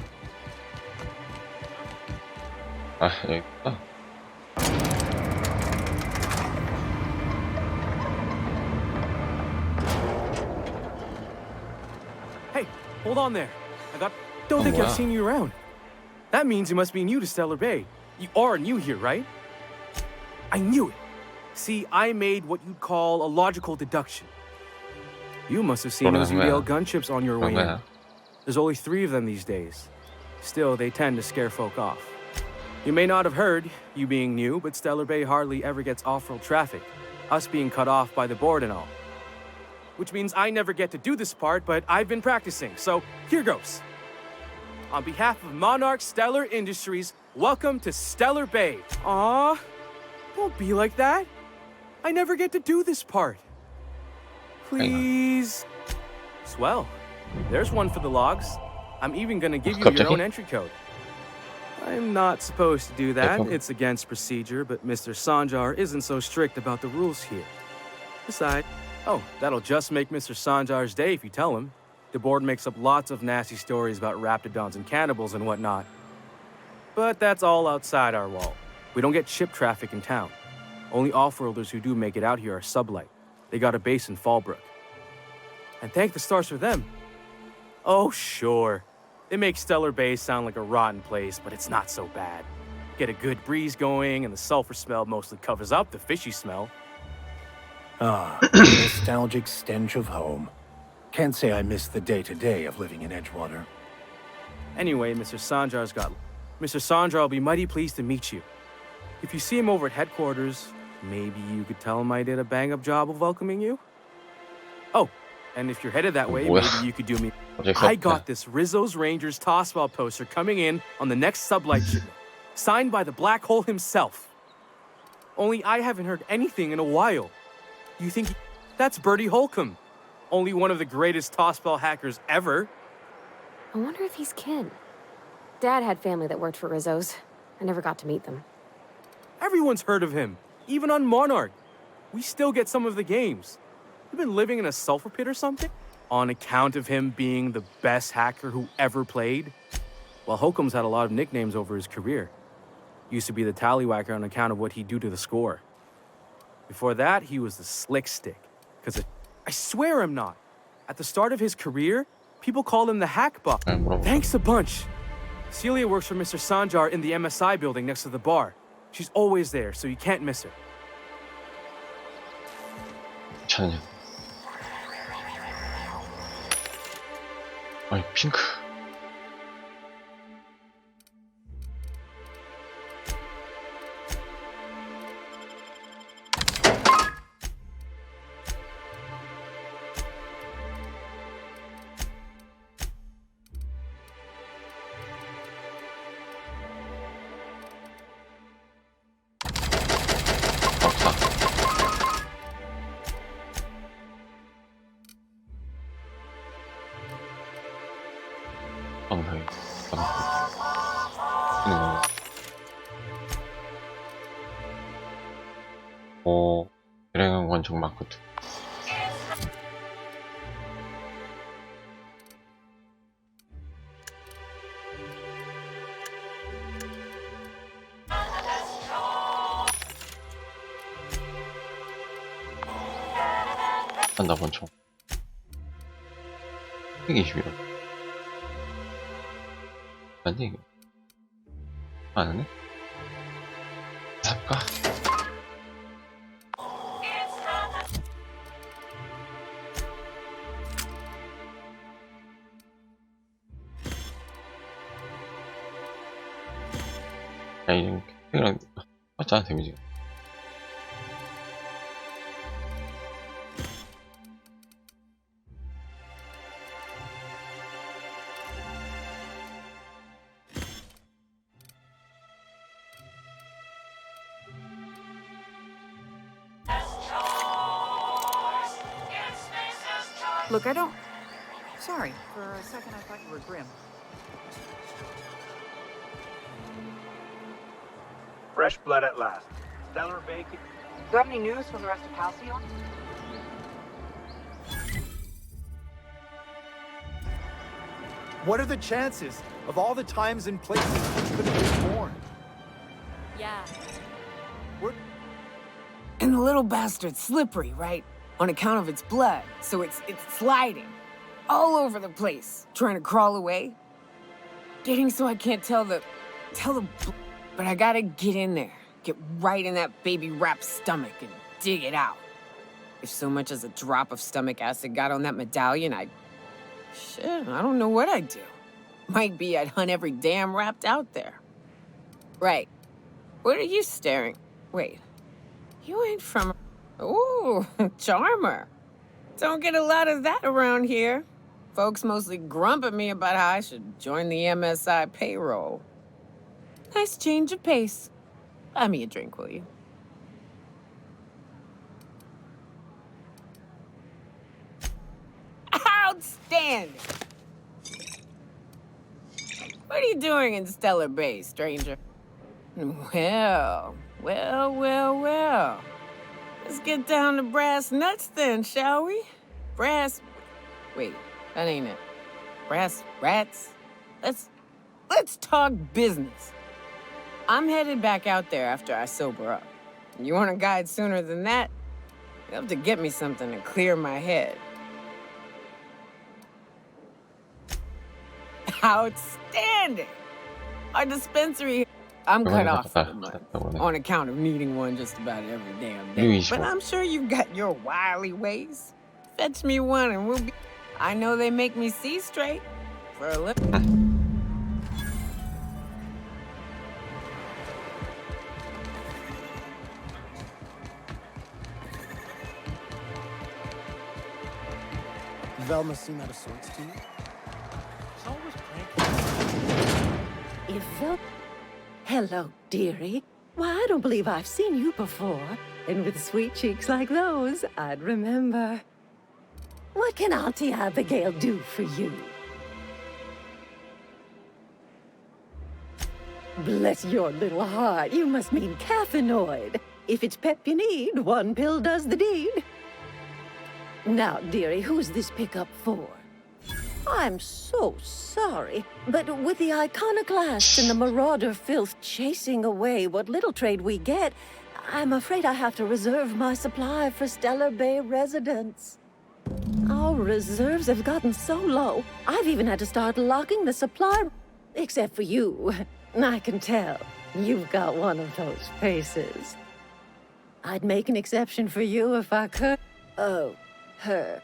여기 있다. Hey, hold on there. Don't think I've seen you around. That means you must be new to Stellar Bay. You are new here, right? I knew it. See, I made what you'd call a logical deduction. You must have seen those UDL gunships on your way in. There's only 3 of them these days. Still, they tend to scare folk off. You may not have heard, you being new, but Stellar Bay hardly ever gets off-road traffic, us being cut off by the board and all. Which means I never get to do this part, but I've been practicing, so here goes. On behalf of Monarch Stellar Industries, welcome to Stellar Bay. Aw, don't be like that. I never get to do this part. Please. Swell. There's one for the logs. I'm even gonna give you your own entry code. I'm not supposed to do that. It's against procedure, but Mr. Sanjar isn't so strict about the rules here. Besides, that'll just make Mr. Sanjar's day if you tell him. The board makes up lots of nasty stories about raptidons and cannibals and whatnot. But that's all outside our wall. We don't get ship traffic in town. Only off-worlders who do make it out here are Sublight. They got a base in Fallbrook. And thank the stars for them. Oh, sure. It makes Stellar Bay sound like a rotten place, but it's not so bad. Get a good breeze going, and the sulfur smell mostly covers up the fishy smell. Ah, the nostalgic stench of home. Can't say I miss the day-to-day of living in Edgewater. Anyway, Mr. Sanjar will be mighty pleased to meet you. If you see him over at headquarters, maybe you could tell him I did a bang-up job of welcoming you? Oh, and if you're headed that way, maybe you could do me. I got this Rizzo's Rangers tossball poster coming in on the next Sublight shipment, signed by the Black Hole himself. Only I haven't heard anything in a while. You think that's Bertie Holcomb? Only one of the greatest tossball hackers ever. I wonder if he's kin. Dad had family that worked for Rizzo's. I never got to meet them. Everyone's heard of him, even on Monarch. We still get some of the games. You been living in a sulfur pit or something? On account of him being the best hacker who ever played? Well, Holcomb's had a lot of nicknames over his career. Used to be the tallywhacker on account of what he'd do to the score. Before that, he was the slick stick. I swear I'm not. At the start of his career, people called him the hackbuck. Thanks a bunch. Celia works for Mr. Sanjar in the MSI building next to the bar. She's always there, so you can't miss her. 괜찮냐? 아이, 핑크. 일행은 원총 마크트. 한다 원총. 121원. 아니 이거 안 하네? 살까? 야, 이런 캐릭이랑 맞잖아, 데미지가. Look, I don't... Sorry, for a second I thought you were Grim. Fresh blood at last. Stellar bacon. Got any news from the rest of Halcyon? What are the chances? Of all the times and places we could have been born. Yeah. And the little bastard's slippery, right? On account of its blood, so it's sliding all over the place, trying to crawl away. Getting so I can't tell the, but I gotta get in there, get right in that baby rap's stomach and dig it out. If so much as a drop of stomach acid got on that medallion, shit, I don't know what I'd do. Might be I'd hunt every damn wrapped out there. Right. What are you staring? Wait. You ain't from... Ooh, charmer. Don't get a lot of that around here. Folks mostly grump at me about how I should join the MSI payroll. Nice change of pace. Buy me a drink, will you? Outstanding! What are you doing in Stellar Bay, stranger? Well. Let's get down to brass nuts then, shall we? Wait, that ain't it. Brass rats? Let's talk business. I'm headed back out there after I sober up. You want a guide sooner than that? You have to get me something to clear my head. Outstanding! Our dispensary... I'm cut off for the month, on account of needing one just about every damn day. But I'm sure you've got your wily ways. Fetch me one and we'll be... I know they make me see straight for a living. Velma seem out of sorts to you? She's always pranking. Velma... Hello, dearie. Why, I don't believe I've seen you before. And with sweet cheeks like those, I'd remember. What can Auntie Abigail do for you? Bless your little heart, you must mean caffeinoid. If it's pep you need, one pill does the deed. Now, dearie, who's this pickup for? I'm so sorry, but with the iconoclasts and the marauder filth chasing away what little trade we get, I'm afraid I have to reserve my supply for Stellar Bay residents. Our reserves have gotten so low, I've even had to start locking the supply, except for you. I can tell, you've got one of those faces. I'd make an exception for you if I could. Oh, her.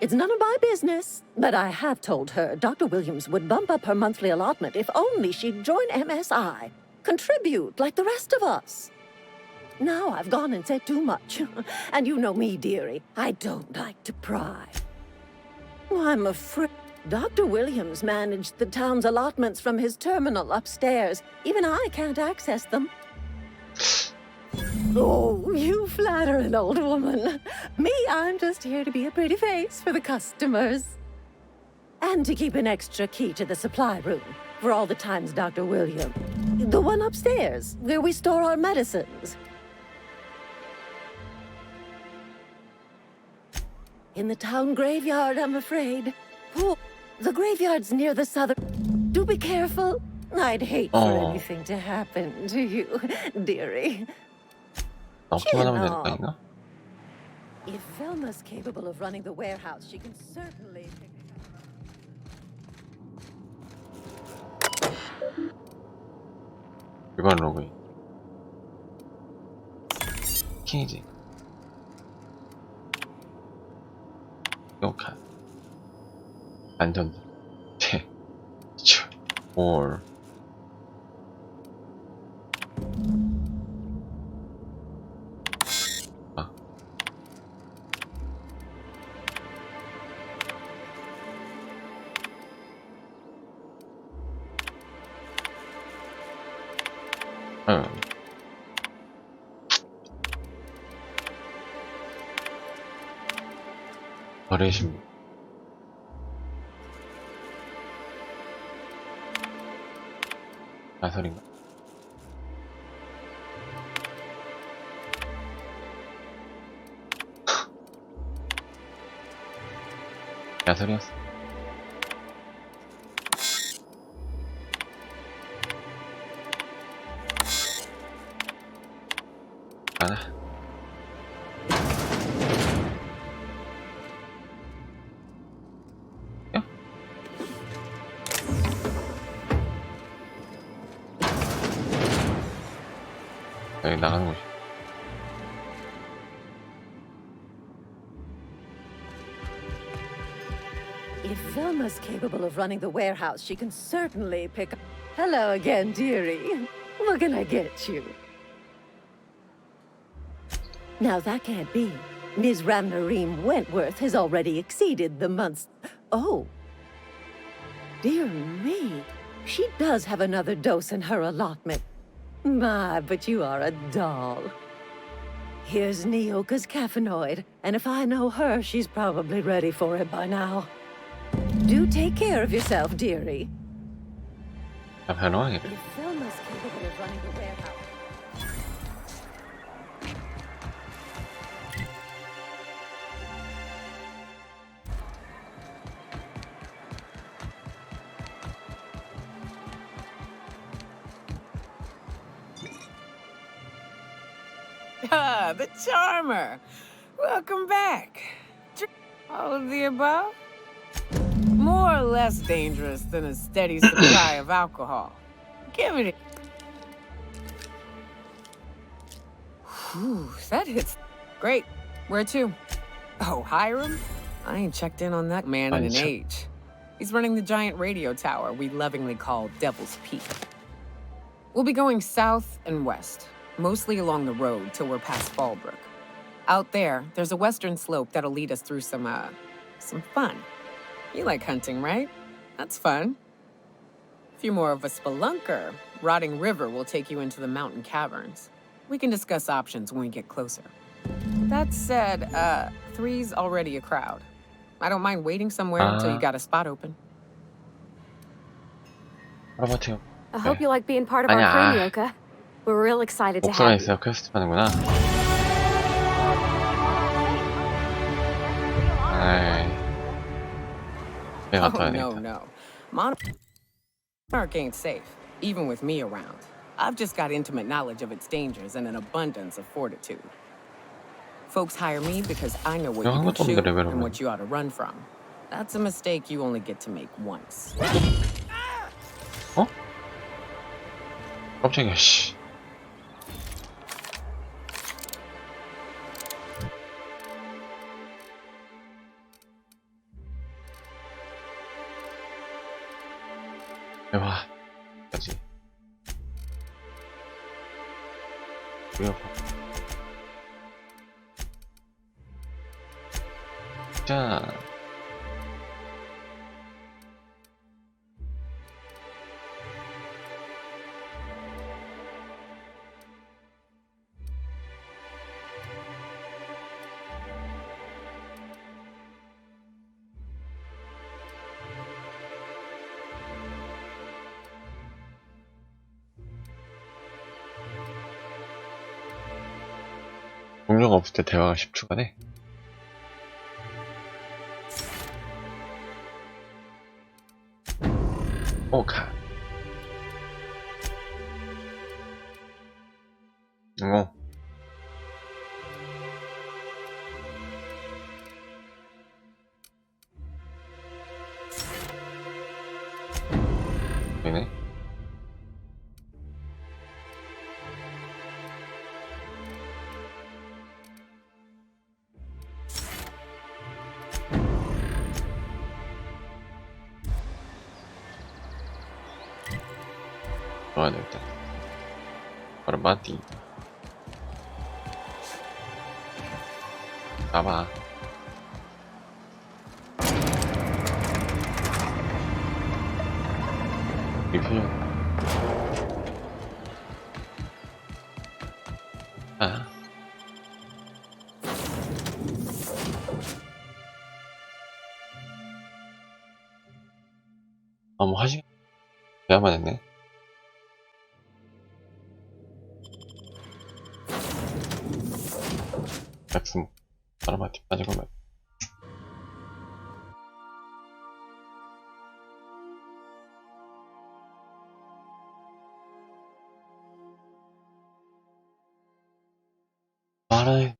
It's none of my business, but I have told her Dr. Williams would bump up her monthly allotment if only she'd join MSI. Contribute like the rest of us. Now I've gone and said too much. And you know me, dearie. I don't like to pry. I'm afraid Dr. Williams managed the town's allotments from his terminal upstairs. Even I can't access them. Oh, you flatter an old woman. Me, I'm just here to be a pretty face for the customers. And to keep an extra key to the supply room for all the times Dr. William. The one upstairs, where we store our medicines. In the town graveyard, I'm afraid. Oh, the graveyard's near the southern... Do be careful. I'd hate for anything to happen to you, dearie. If Velma's capable of running the warehouse, she can certainly... 일반 로그인 킹이지. 이거 안전다. 올 거래신 야설인가? 야설이었어. 가자. 여기 나가는 곳이. If Velma's capable of running the warehouse, she can certainly pick up. Hello again, dearie. What can I get you? Now that can't be. Ms. Ramnareem Wentworth has already exceeded the month's. Oh. Dear me. She does have another dose in her allotment. My, but you are a doll. Here's Neoka's caffeinoid, and if I know her, she's probably ready for it by now. Do take care of yourself, dearie. caffeinoid. If Velma's capable of running the warehouse. Ah, the charmer. Welcome back. All of the above? More or less dangerous than a steady supply of alcohol. Give it. Whew, that hits. Great. Where to? Oh, Hiram? I ain't checked in on that man in an age. He's running the giant radio tower we lovingly call Devil's Peak. We'll be going south and west, mostly along the road till we're past Fallbrook. Out there, there's a western slope that'll lead us through some fun. You like hunting, right? That's fun. If you're more of a spelunker, Rotting River will take you into the mountain caverns. We can discuss options when we get closer. That said, 3's already a crowd. I don't mind waiting somewhere until you got a spot open. 알람버튼. I hope you like being part of our crew, Nyoka. We're real excited to 옥상에 have you. 있어요. 퀘스트 하는구나. 아이. Oh, no. Monarch ain't safe, even with me around. I've just got intimate knowledge of its dangers and an abundance of fortitude. Folks hire me because I know what you can shoot and what you ought to run from. That's a mistake you only get to make once. 어? 깜짝이야, 씨. 대박. 까지. 자. 동료가 없을 때 대화가 10초가 돼. 오카. 되네. 좋아요, 일단. 얼마디. 봐봐. 이 표정. 아. 뭐 하시? 대화만 했네. 약속. 알람버튼 빠지고 말. 말해.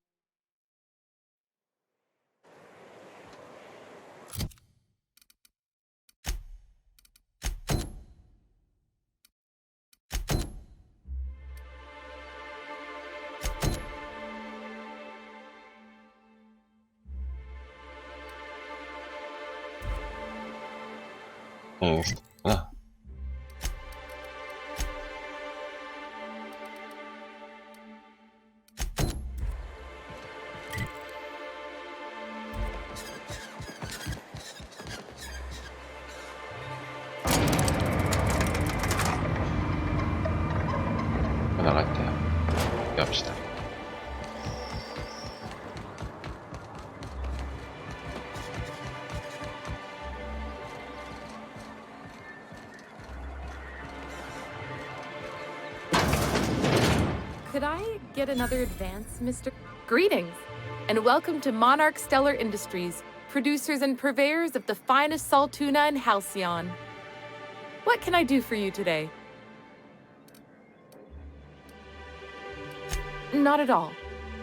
아. 나갈 때요. 합시다. Could I get another advance, Mr. Greetings, and welcome to Monarch Stellar Industries, producers and purveyors of the finest salt tuna in Halcyon. What can I do for you today? Not at all.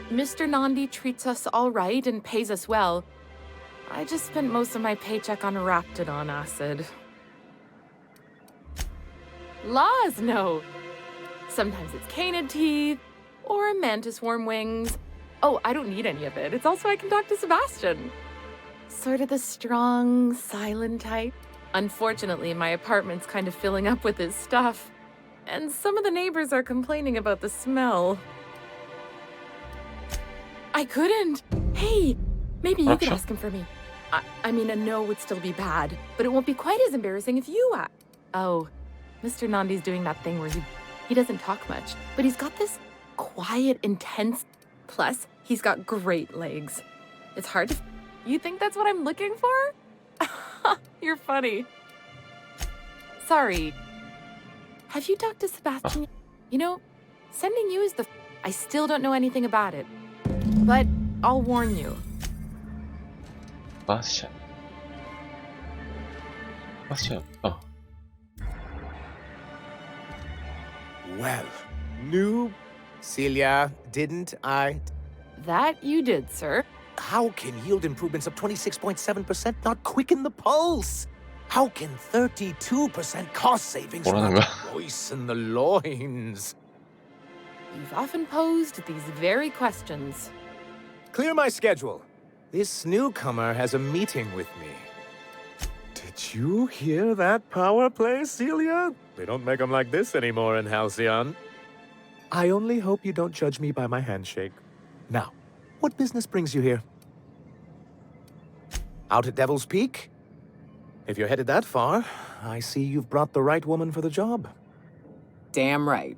Mr. Nandi treats us all right and pays us well. I just spent most of my paycheck on Raptidon acid. Laws, no. Sometimes it's canid teeth, or mantis worm wings. Oh, I don't need any of it. It's also I can talk to Sebastian. Sort of the strong, silent type. Unfortunately, my apartment's kind of filling up with his stuff. And some of the neighbors are complaining about the smell. I couldn't. Hey, maybe you could ask him for me. I mean, a no would still be bad, but it won't be quite as embarrassing if you ask. Oh, Mr. Nandi's doing that thing where he doesn't talk much, but he's got this quiet, intense... Plus, he's got great legs. It's hard to... You think that's what I'm looking for? You're funny. Sorry. Have you talked to Sebastian? You know, sending you is the... I still don't know anything about it. But I'll warn you. Sebastian. Oh. Well, new... Celia, didn't I? That you did, sir. How can yield improvements of 26.7% not quicken the pulse? How can 32% cost savings not moisten the loins? You've often posed these very questions. Clear my schedule. This newcomer has a meeting with me. Did you hear that power play, Celia? They don't make them like this anymore in Halcyon. I only hope you don't judge me by my handshake. Now, what business brings you here? Out at Devil's Peak? If you're headed that far, I see you've brought the right woman for the job. Damn right.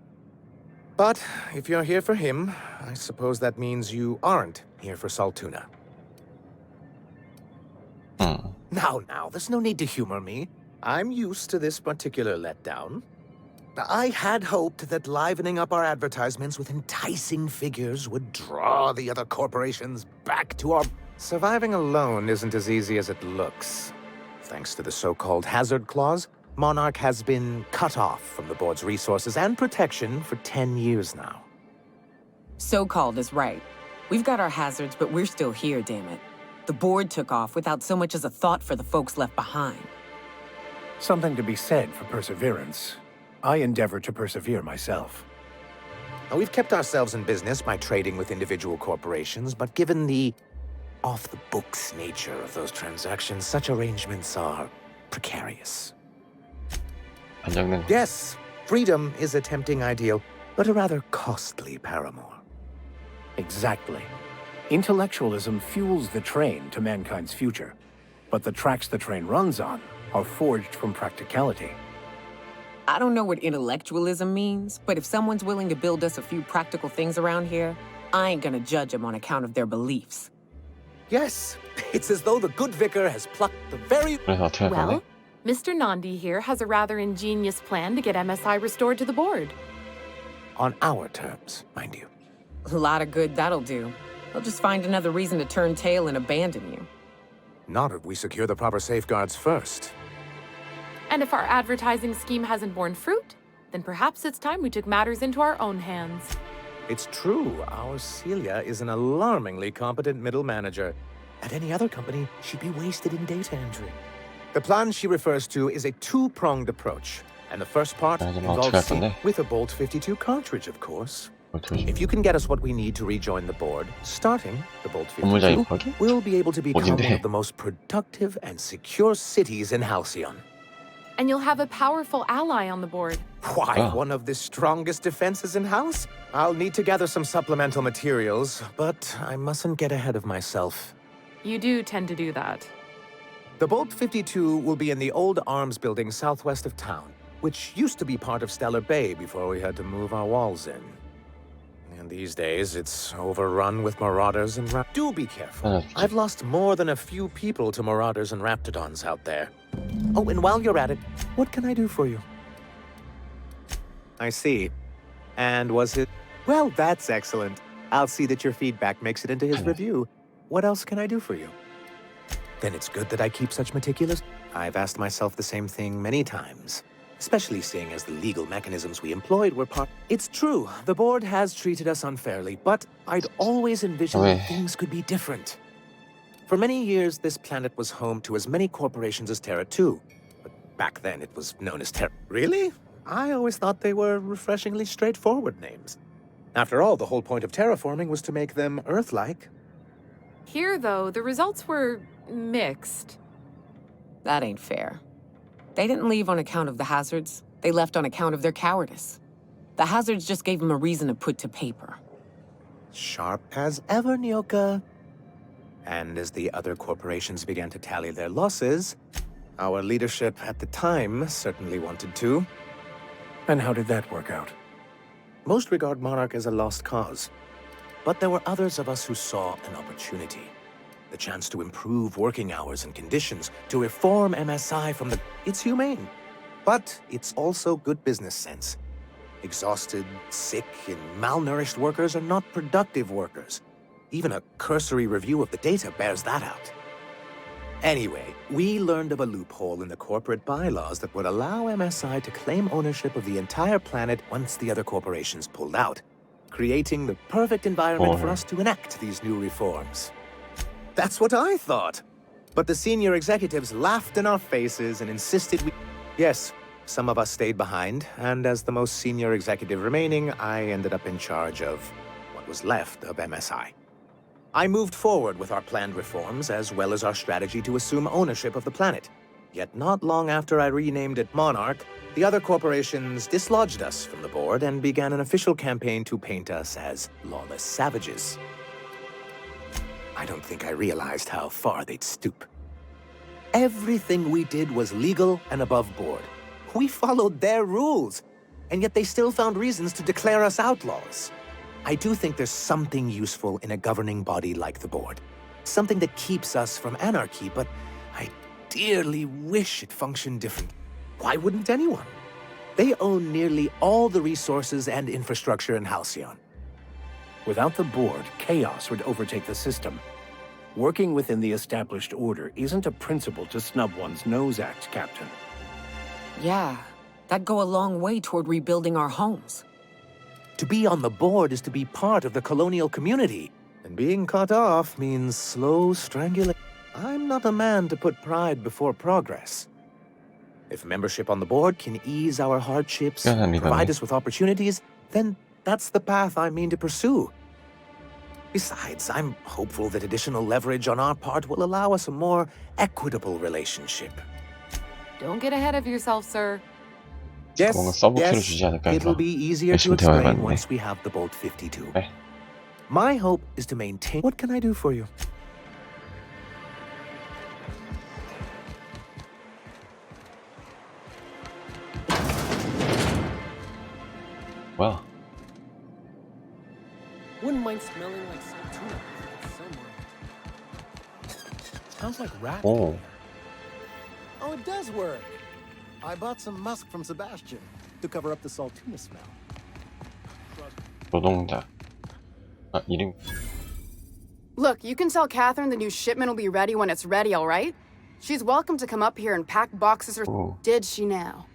But if you're here for him, I suppose that means you aren't here for salt tuna. Now, there's no need to humor me. I'm used to this particular letdown. I had hoped that livening up our advertisements with enticing figures would draw the other corporations back to our... Surviving alone isn't as easy as it looks. Thanks to the so-called hazard clause, Monarch has been cut off from the board's resources and protection for 10 years now. So-called is right. We've got our hazards, but we're still here, damn it. The board took off without so much as a thought for the folks left behind. Something to be said for perseverance. I endeavor to persevere myself. Now, we've kept ourselves in business by trading with individual corporations, but given the off-the-books nature of those transactions, such arrangements are precarious. Yes, freedom is a tempting ideal, but a rather costly paramour. Exactly. Intellectualism fuels the train to mankind's future, but the tracks the train runs on are forged from practicality. I don't know what intellectualism means, but if someone's willing to build us a few practical things around here, I ain't gonna judge them on account of their beliefs. Yes, it's as though the good vicar has plucked the very... Well, Mr. Nandi here has a rather ingenious plan to get MSI restored to the board. On our terms, mind you. A lot of good that'll do. They'll just find another reason to turn tail and abandon you. Not if we secure the proper safeguards first. And if our advertising scheme hasn't borne fruit, then perhaps it's time we took matters into our own hands. It's true, our Celia is an alarmingly competent middle manager. At any other company, she'd be wasted in data entry. The plan she refers to is a two-pronged approach. And the first part involves with a Bolt 52 cartridge, of course. If you can get us what we need to rejoin the board, starting the Bolt 52, we'll be able to become one of the most productive and secure cities in Halcyon. And you'll have a powerful ally on the board. Why, one of the strongest defenses in house? I'll need to gather some supplemental materials, but I mustn't get ahead of myself. You do tend to do that. The Bolt 52 will be in the old arms building southwest of town, which used to be part of Stellar Bay before we had to move our walls in. And these days, it's overrun with marauders and Do be careful. I've lost more than a few people to marauders and raptidons out there. Oh, and while you're at it, what can I do for you? I see. And was it... Well, that's excellent. I'll see that your feedback makes it into his review. What else can I do for you? Then it's good that I keep such meticulous... I've asked myself the same thing many times. Especially seeing as the legal mechanisms we employed were part... It's true, the board has treated us unfairly, but I'd always envisioned that things could be different. For many years, this planet was home to as many corporations as Terra 2. But back then, it was known as Terra... Really? I always thought they were refreshingly straightforward names. After all, the whole point of terraforming was to make them Earth-like. Here, though, the results were mixed. That ain't fair. They didn't leave on account of the hazards. They left on account of their cowardice. The hazards just gave them a reason to put to paper. Sharp as ever, Nyoka. And as the other corporations began to tally their losses, our leadership at the time certainly wanted to. And how did that work out? Most regard Monarch as a lost cause. But there were others of us who saw an opportunity. The chance to improve working hours and conditions, to reform MSI from the... It's humane, but it's also good business sense. Exhausted, sick, and malnourished workers are not productive workers. Even a cursory review of the data bears that out. Anyway, we learned of a loophole in the corporate bylaws that would allow MSI to claim ownership of the entire planet once the other corporations pulled out, creating the perfect environment for us to enact these new reforms. That's what I thought. But the senior executives laughed in our faces and insisted we... Yes, some of us stayed behind, and as the most senior executive remaining, I ended up in charge of what was left of MSI. I moved forward with our planned reforms, as well as our strategy to assume ownership of the planet. Yet not long after I renamed it Monarch, the other corporations dislodged us from the board and began an official campaign to paint us as lawless savages. I don't think I realized how far they'd stoop. Everything we did was legal and above board. We followed their rules, and yet they still found reasons to declare us outlaws. I do think there's something useful in a governing body like the board. Something that keeps us from anarchy, but I dearly wish it functioned different. Why wouldn't anyone? They own nearly all the resources and infrastructure in Halcyon. Without the board, chaos would overtake the system. Working within the established order isn't a principle to snub one's nose at, Captain. Yeah, that'd go a long way toward rebuilding our homes. To be on the board is to be part of the colonial community, and being cut off means slow strangulation. I'm not a man to put pride before progress. If membership on the board can ease our hardships, provide us with opportunities, then that's the path I mean to pursue. Besides, I'm hopeful that additional leverage on our part will allow us a more equitable relationship. Don't get ahead of yourself, sir. Yes, it'll be easier to explain once we have the Bolt 52. My hope is to maintain... What can I do for you? Well. Wouldn't mind smelling like saltuna somewhere. Smells like rat. Oh, it does work. I bought some musk from Sebastian to cover up the saltuna smell. 노동자. 아, 이름. Look, you can tell Catherine the new shipment will be ready when it's ready, all right? She's welcome to come up here and pack boxes or... Did she now?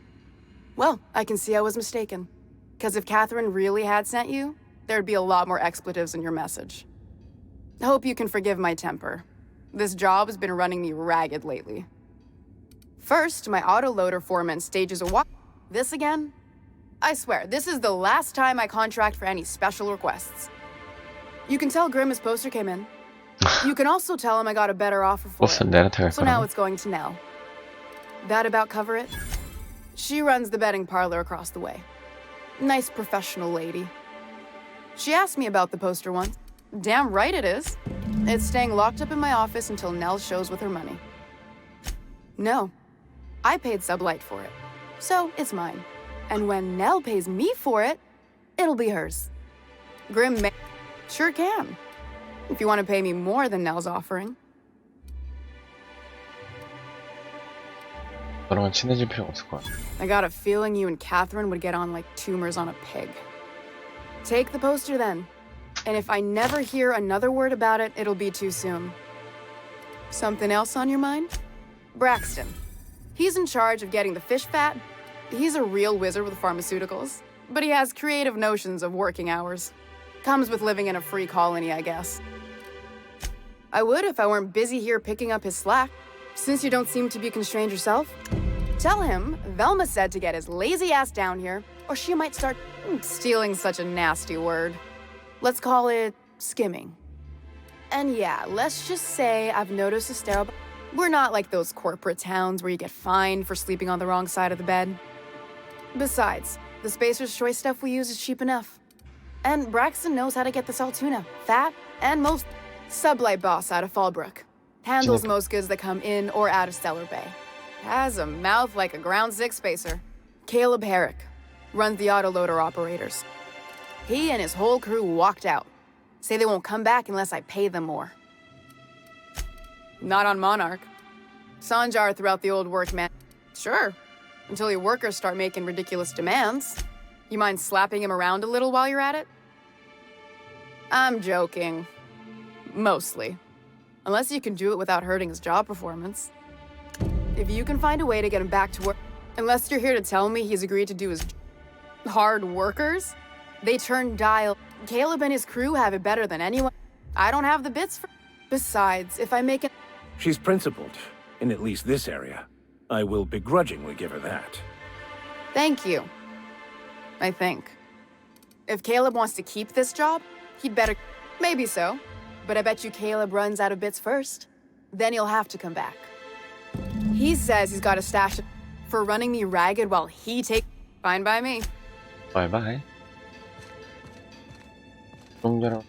Well, I can see I was mistaken. Because if Catherine really had sent you, there'd be a lot more expletives in your message. Hope you can forgive my temper. This job has been running me ragged lately. First, my autoloader foreman stages a walk. This again? I swear, this is the last time I contract for any special requests. You can tell Grimm his poster came in. You can also tell him I got a better offer for it. So now it's going to Nell. That about cover it? She runs the betting parlor across the way. Nice professional lady. She asked me about the poster once. Damn right it is. It's staying locked up in my office until Nell shows with her money. No. I paid Sublight for it. So it's mine. And when Nell pays me for it, it'll be hers. Grimm sure can. If you want to pay me more than Nell's offering. 너랑은 친해질 필요 없을 거야. I got a feeling you and Catherine would get on like tumors on a pig. Take the poster then. And if I never hear another word about it, it'll be too soon. Something else on your mind? Braxton. He's in charge of getting the fish fat. He's a real wizard with pharmaceuticals, but he has creative notions of working hours. Comes with living in a free colony, I guess. I would if I weren't busy here picking up his slack. Since you don't seem to be constrained yourself, tell him Velma said to get his lazy ass down here, or she might start stealing such a nasty word. Let's call it skimming. And yeah, let's just say I've noticed a sterile. We're not like those corporate towns where you get fined for sleeping on the wrong side of the bed. Besides, the Spacer's Choice stuff we use is cheap enough. And Braxton knows how to get the Saltuna, fat, and most Sublight boss out of Fallbrook. Handles most goods that come in or out of Stellar Bay. Has a mouth like a Ground 6 Spacer. Caleb Herrick runs the autoloader operators. He and his whole crew walked out. Say they won't come back unless I pay them more. Not on Monarch. Sanjar throughout the old work, man. Sure, until your workers start making ridiculous demands. You mind slapping him around a little while you're at it? I'm joking. Mostly. Unless you can do it without hurting his job performance. If you can find a way to get him back to work, unless you're here to tell me he's agreed to do his hard workers, they turn dial. Caleb and his crew have it better than anyone. I don't have the bits for. Besides, if I make it. She's principled, in at least this area. I will begrudgingly give her that. Thank you. I think. If Caleb wants to keep this job, he'd better. Maybe so. But I bet you Caleb runs out of bits first. Then he'll have to come back. He says he's got a stash for running me ragged while he takes. Fine by me. Bye-bye. 동전을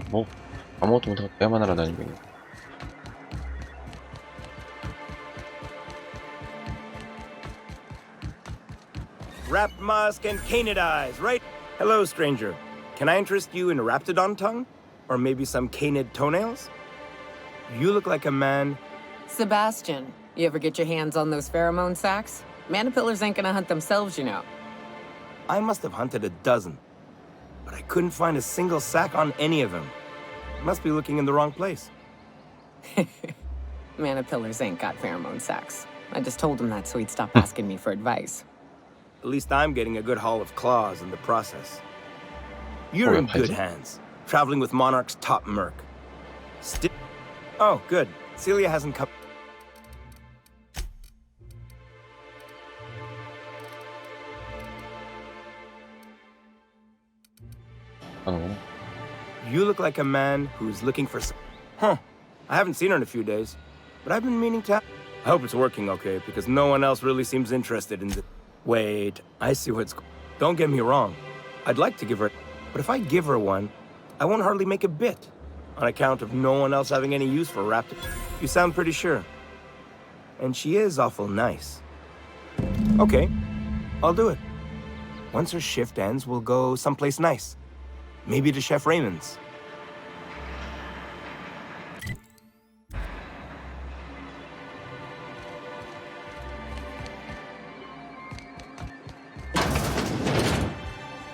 뭐 아무것도 못하고 대화만 하러 다니고 있네. Wrapped musk and canid eyes, right? Hello, stranger. Can I interest you in a raptidon tongue? Or maybe some canid toenails? You look like a man. Sebastian, you ever get your hands on those pheromone sacs? Manipillars ain't gonna hunt themselves, you know. I must have hunted a dozen, but I couldn't find a single sack on any of them. Must be looking in the wrong place. Manipillars ain't got pheromone sacs. I just told him that so he'd stop asking me for advice. At least I'm getting a good haul of claws in the process. You're in good hands, traveling with Monarch's top merc. Oh, good. Celia hasn't come. You look like a man who's looking for some. Huh. I haven't seen her in a few days, but I've been meaning to. I hope it's working okay, because no one else really seems interested in the. Wait, I see what's. Don't get me wrong. I'd like to give her. But if I give her one, I won't hardly make a bit. On account of no one else having any use for raptor. You sound pretty sure. And she is awful nice. Okay, I'll do it. Once her shift ends, we'll go someplace nice. Maybe to Chef Raymond's.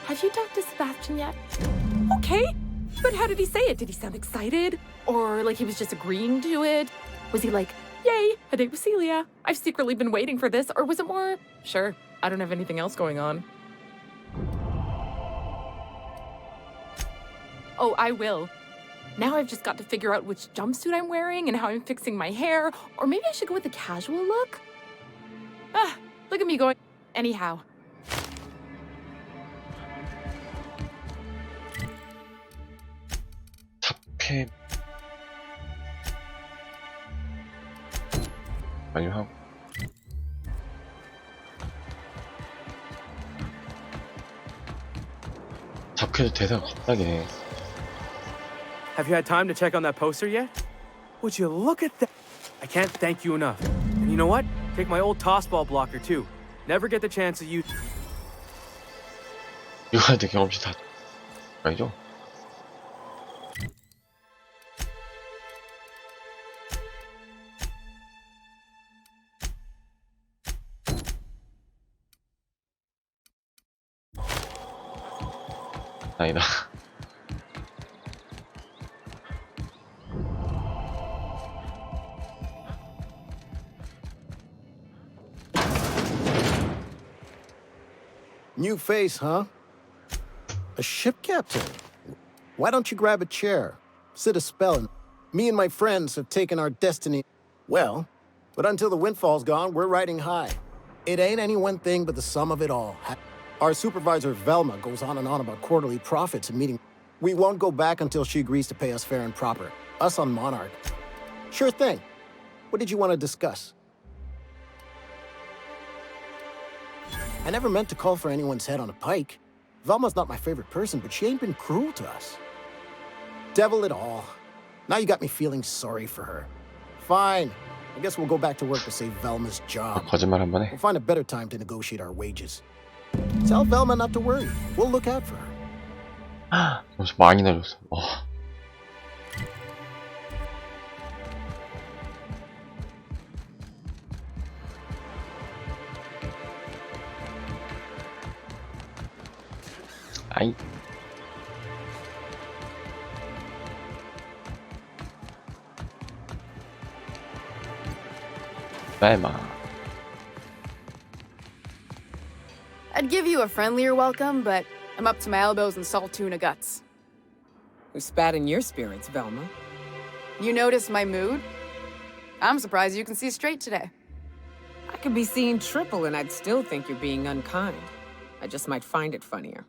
Have you talked to Sebastian yet? Okay, but how did he say it? Did he sound excited? Or like he was just agreeing to it? Was he like, yay, a date with Celia? I've secretly been waiting for this. Or was it more, sure, I don't have anything else going on? Oh, I will. Now I've just got to figure out which jumpsuit I'm wearing and how I'm fixing my hair. Or maybe I should go with the casual look? Ah, look at me going. Anyhow. 잡캐 완료하고 잡캐도 대사가 갑자기 해. Have you had time to check on that poster yet? Would you look at that? I can't thank you enough. And you know what? Take my old tossball blocker too. Never get the chance to use. 이거한테 경험치 다 아니죠? 아니다. New face, huh? A ship captain? Why don't you grab a chair? Sit a spell and... Me and my friends have taken our destiny... Well, but until the windfall's gone, we're riding high. It ain't any one thing but the sum of it all. Our supervisor, Velma, goes on and on about quarterly profits and meeting... We won't go back until she agrees to pay us fair and proper. Us on Monarch. Sure thing. What did you want to discuss? I never meant to call for anyone's head on a pike. Velma's not my favorite person, but she ain't been cruel to us. Devil it all. Now you got me feeling sorry for her. Fine. I guess we'll go back to work to save Velma's job. 거짓말 한 번에. We'll find a better time to negotiate our wages. Tell Velma not to worry. We'll look out for her. 점수 많이 내줬어. 와. 아이. 벨마. I'd give you a friendlier welcome, but I'm up to my elbows in salt tuna guts. Who spat in your spirits, Velma? You noticed my mood? I'm surprised you can see straight today. I could be seeing triple and I'd still think you're being unkind. I just might find it funnier.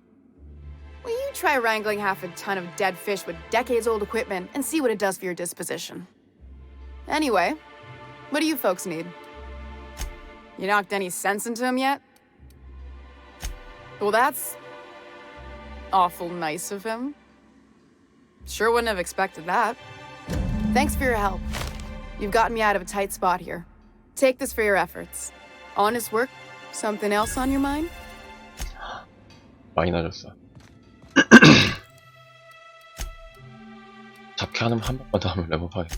Will you try wrangling half a ton of dead fish with decades-old equipment and see what it does for your disposition? Anyway, what do you folks need? You knocked any sense into him yet? Well, that's awful nice of him. Sure wouldn't have expected that. Thanks for your help. You've gotten me out of a tight spot here. Take this for your efforts. Honest work? Something else on your mind? 많이 낮았어. 잡캐 하는 한 번만 더 하면 레벨 5.